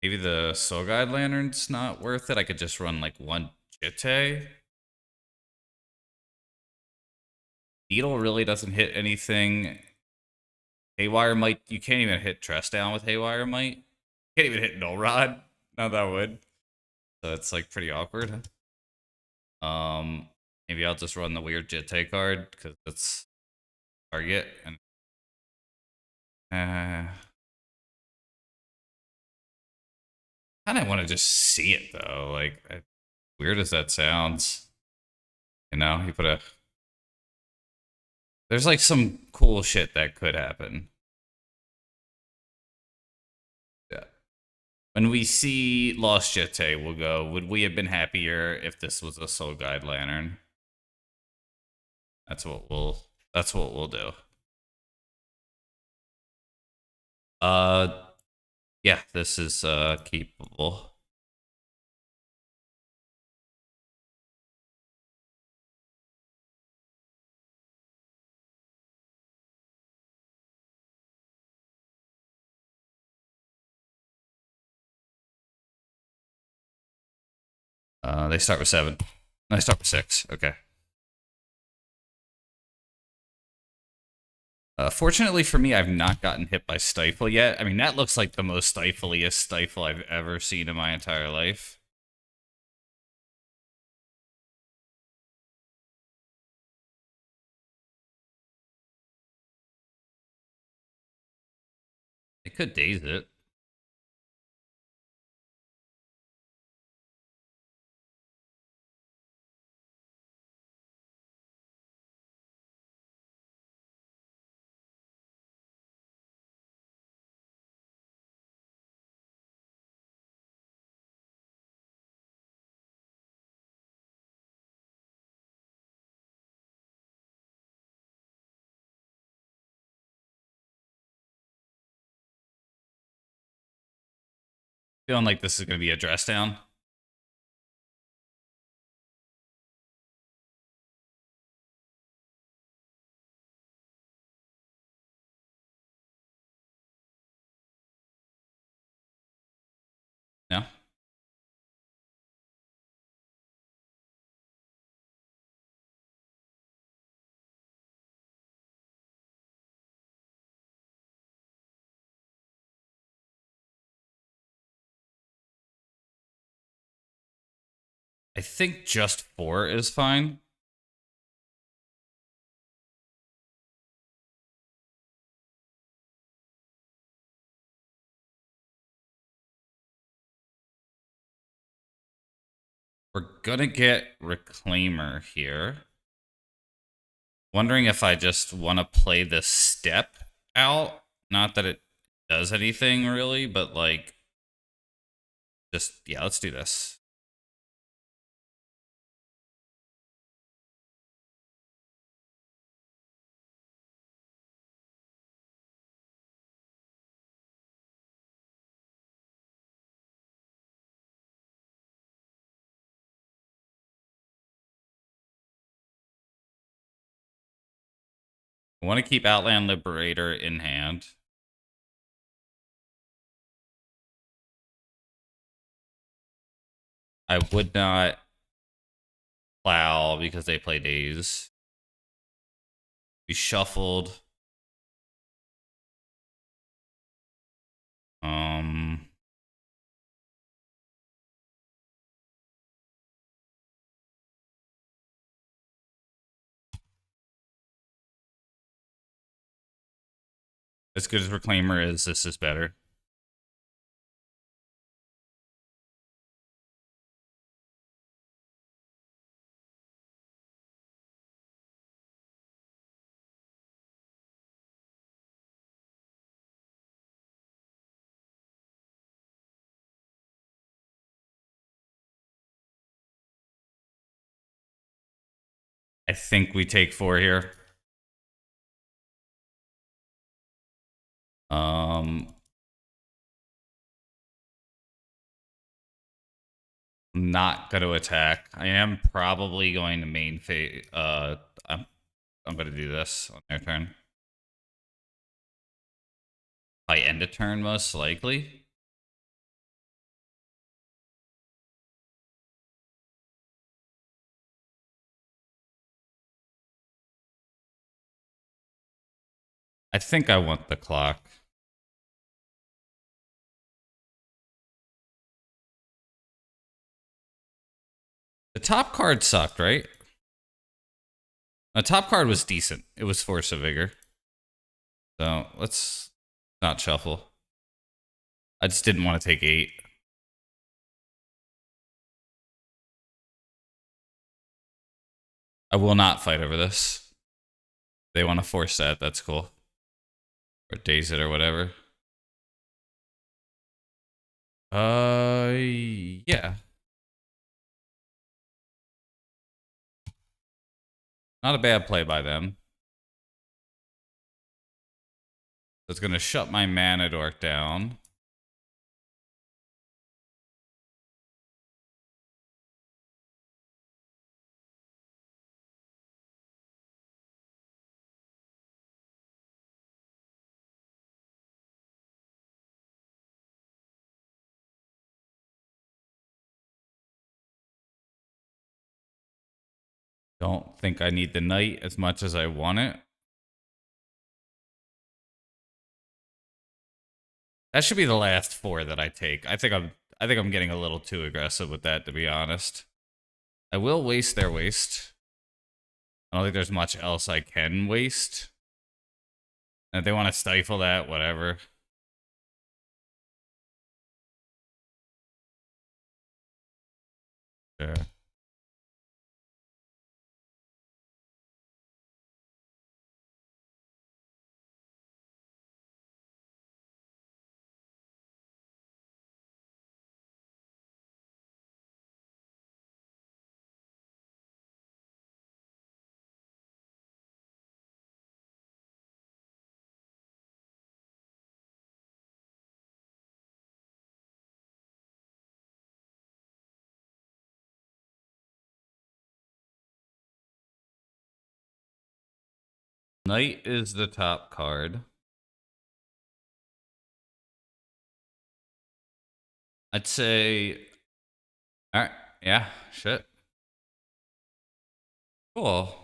Maybe the Soul Guide Lantern's not worth it. I could just run like one Jitte. Needle really doesn't hit anything. Haywire Might, you can't even hit Tress down with Haywire Might. Can't even hit Null Rod. Not that would. So it's like pretty awkward. Maybe I'll just run the weird Jitte card because it's target and kind of want to just see it though. Like weird as that sounds, you know, he put a. There's like some cool shit that could happen. Yeah. When we see Lost Jitte, we'll go. Would we have been happier if this was a Soul Guide Lantern? That's what we'll. That's what we'll do. Uh, yeah, this is keepable. They start with 7. I start with 6. Okay. Fortunately for me, I've not gotten hit by Stifle yet. I mean, that looks like the most stifleiest Stifle I've ever seen in my entire life. It could daze it. Feeling like this is going to be a dress down. No? I think just 4 is fine. We're going to get Reclaimer here. Wondering if I just want to play the step out. Not that it does anything really, but like, just, yeah, let's do this. I want to keep Outland Liberator in hand. I would not plow because they play days. We shuffled. Um, as good as Reclaimer is, this is better. I think we take 4 here. I'm not going to attack. I am probably going to main phase. I'm going to do this on their turn. I end a turn most likely. I think I want the clock. The top card sucked, right? The top card was decent. It was Force of Vigor. So let's not shuffle. I just didn't want to take 8. I will not fight over this. They want to force that. That's cool. Or daze it or whatever. Yeah. Not a bad play by them. That's going to shut my mana dork down. Don't think I need the knight as much as I want it. That should be the last 4 that I take. I think I'm getting a little too aggressive with that, to be honest. I will waste their waste. I don't think there's much else I can waste. And if they want to stifle that, whatever. Sure. Knight is the top card. I'd say... Alright, yeah, shit. Cool.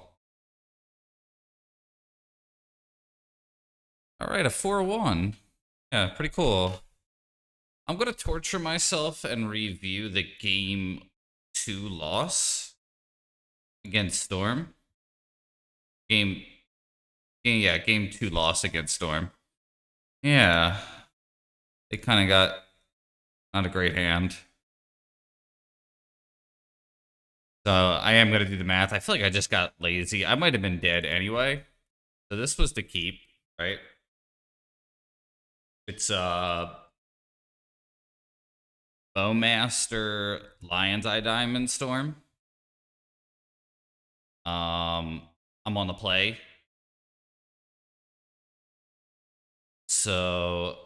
Alright, a 4-1. Yeah, pretty cool. I'm going to torture myself and review the game 2 loss against Storm. Game 2 loss against Storm. Yeah. They kind of got not a great hand. So I am gonna do the math. I feel like I just got lazy. I might have been dead anyway. So this was to keep, right? It's Bowmaster Lion's Eye Diamond Storm. I'm on the play. So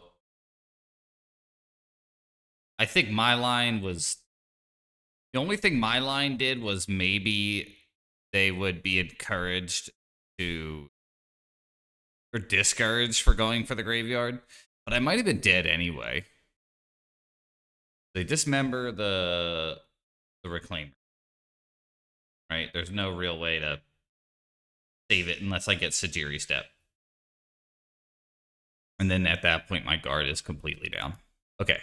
I think my line was the only thing my line did was maybe they would be encouraged to or discouraged for going for the graveyard, but I might have been dead anyway. They dismember the reclaimer, right? There's no real way to save it unless I get Sajiri step. And then at that point, my guard is completely down. Okay,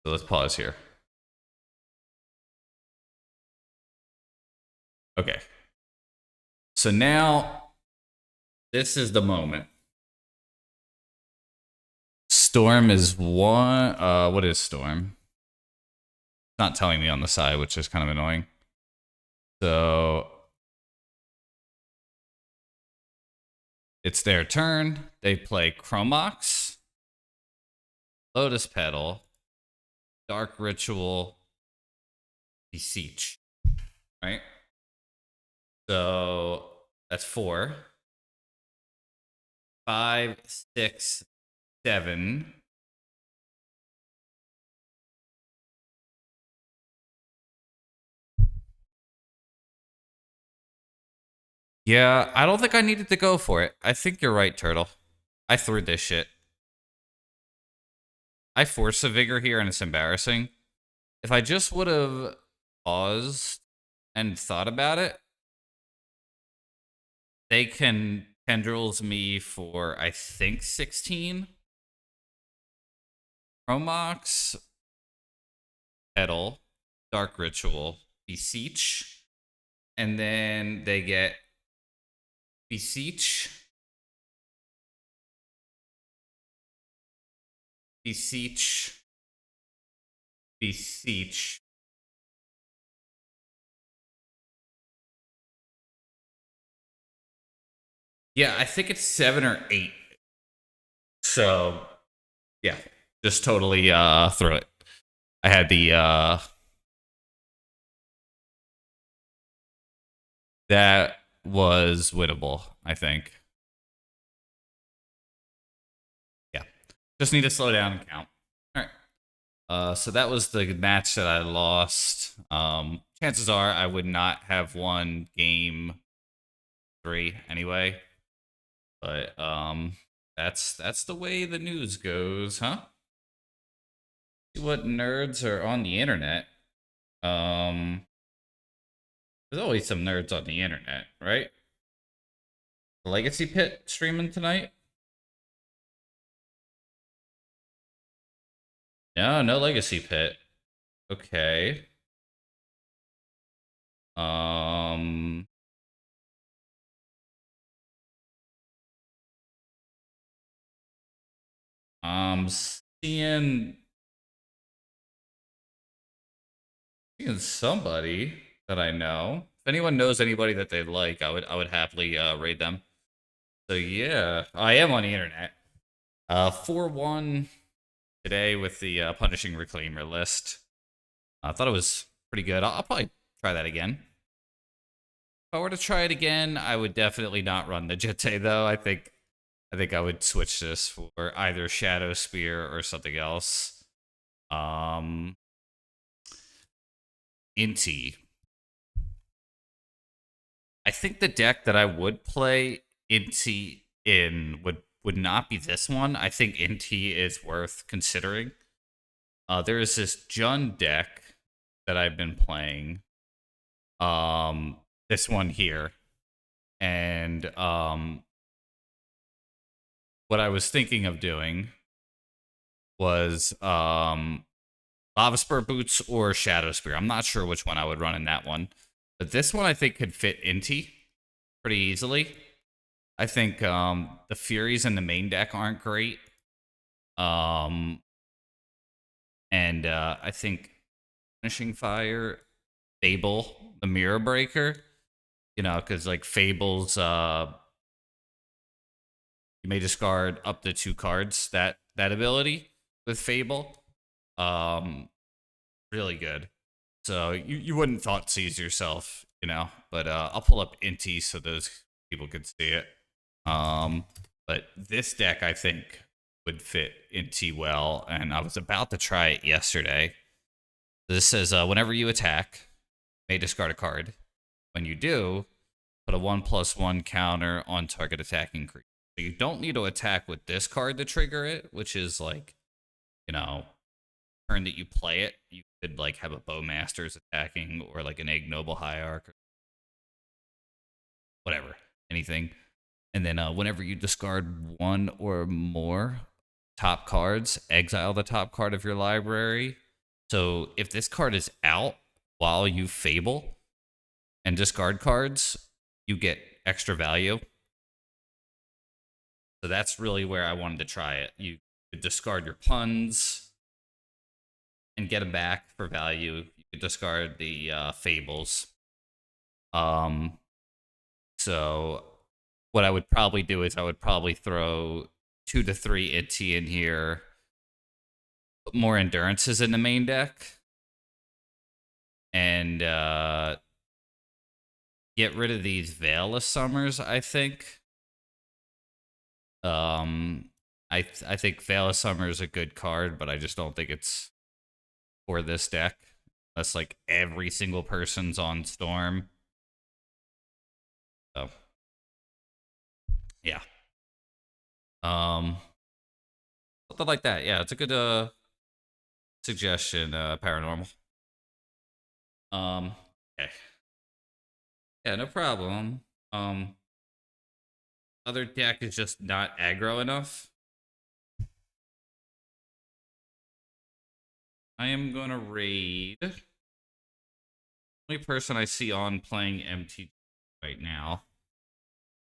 so let's pause here. Okay. So now, this is the moment. Storm is one. What is Storm? It's not telling me on the side, which is kind of annoying. So it's their turn. They play Chromox, Lotus Petal, Dark Ritual, Beseech. Right? So that's 4. 5, 6, 7. Yeah, I don't think I needed to go for it. I think you're right, Turtle. I threw this shit. I forced a vigor here and it's embarrassing. If I just would have paused and thought about it, they can tendrils me for, I think, 16. Chromox, Petal, Dark Ritual, Beseech. And then they get Beseech, Beseech, Beseech. Yeah, I think it's 7 or 8. So, yeah, just totally threw it. I had the that was winnable, I think. Yeah. Just need to slow down and count. All right. So that was the match that I lost. Chances are I would not have won game 3 anyway. But that's the way the news goes, huh? See what nerds are on the internet. There's always some nerds on the internet, right? Legacy Pit streaming tonight? No, no Legacy Pit. Okay. Um I'm seeing somebody that I know. If anyone knows anybody that they like, I would happily raid them. So yeah, I am on the internet. 4-1 today with the punishing reclaimer list. I thought it was pretty good. I'll probably try that again. If I were to try it again, I would definitely not run the Jitte though. I think I would switch this for either Shadow Spear or something else. Inti. I think the deck that I would play Inti in would not be this one. I think Inti is worth considering. There is this Jun deck that I've been playing. This one here. And what I was thinking of doing was Lava Spur Boots or Shadow Spear. I'm not sure which one I would run in that one. But this one I think could fit Inti pretty easily. I think the Furies in the main deck aren't great. And I think Finishing Fire, Fable, the mirror breaker, you know, because like Fables, you may discard up to 2 cards. That ability with Fable, um, really good. So you wouldn't thought seize yourself, you know, but I'll pull up Inti so those people could see it. But this deck I think would fit Inti well, and I was about to try it yesterday. This says whenever you attack, may discard a card. When you do, put a 1/1 counter on target attacking creature. So you don't need to attack with this card to trigger it, which is like, you know, turn that you play it, you could like have a Bowmasters attacking or like an Ignoble Hierarch or whatever, anything. And then whenever you discard one or more top cards, exile the top card of your library. So if this card is out while you Fable and discard cards, you get extra value. So that's really where I wanted to try it. You could discard your puns and get them back for value. You could discard the Fables. So what I would probably do is I would probably throw 2 to 3 Itty in here, put more Endurances in the main deck, and get rid of these Veil of Summers, I think. I think Veil of Summer is a good card, but I just don't think it's for this deck. Unless like every single person's on Storm. So yeah. Something like that. Yeah, it's a good suggestion, Paranormal. Okay. Yeah, no problem. Other deck is just not aggro enough. I am gonna raid. Only person I see on playing MTG right now.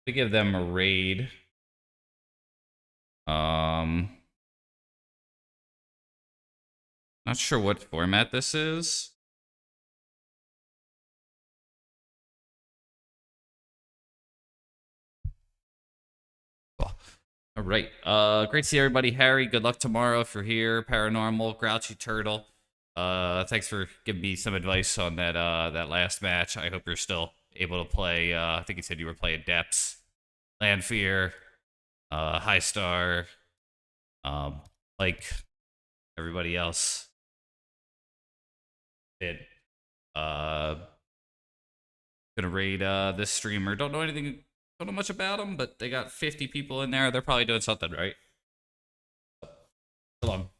To give them a raid. Not sure what format this is. Cool. All right. Great to see everybody. Harry, good luck tomorrow if you're here. Paranormal, Grouchy Turtle. Thanks for giving me some advice on that last match. I hope you're still able to play. I think you said you were playing Depths, Landfear, High Star, like everybody else did. Gonna raid this streamer. Don't know anything. Don't know much about them, but they got 50 people in there. They're probably doing something right. So long.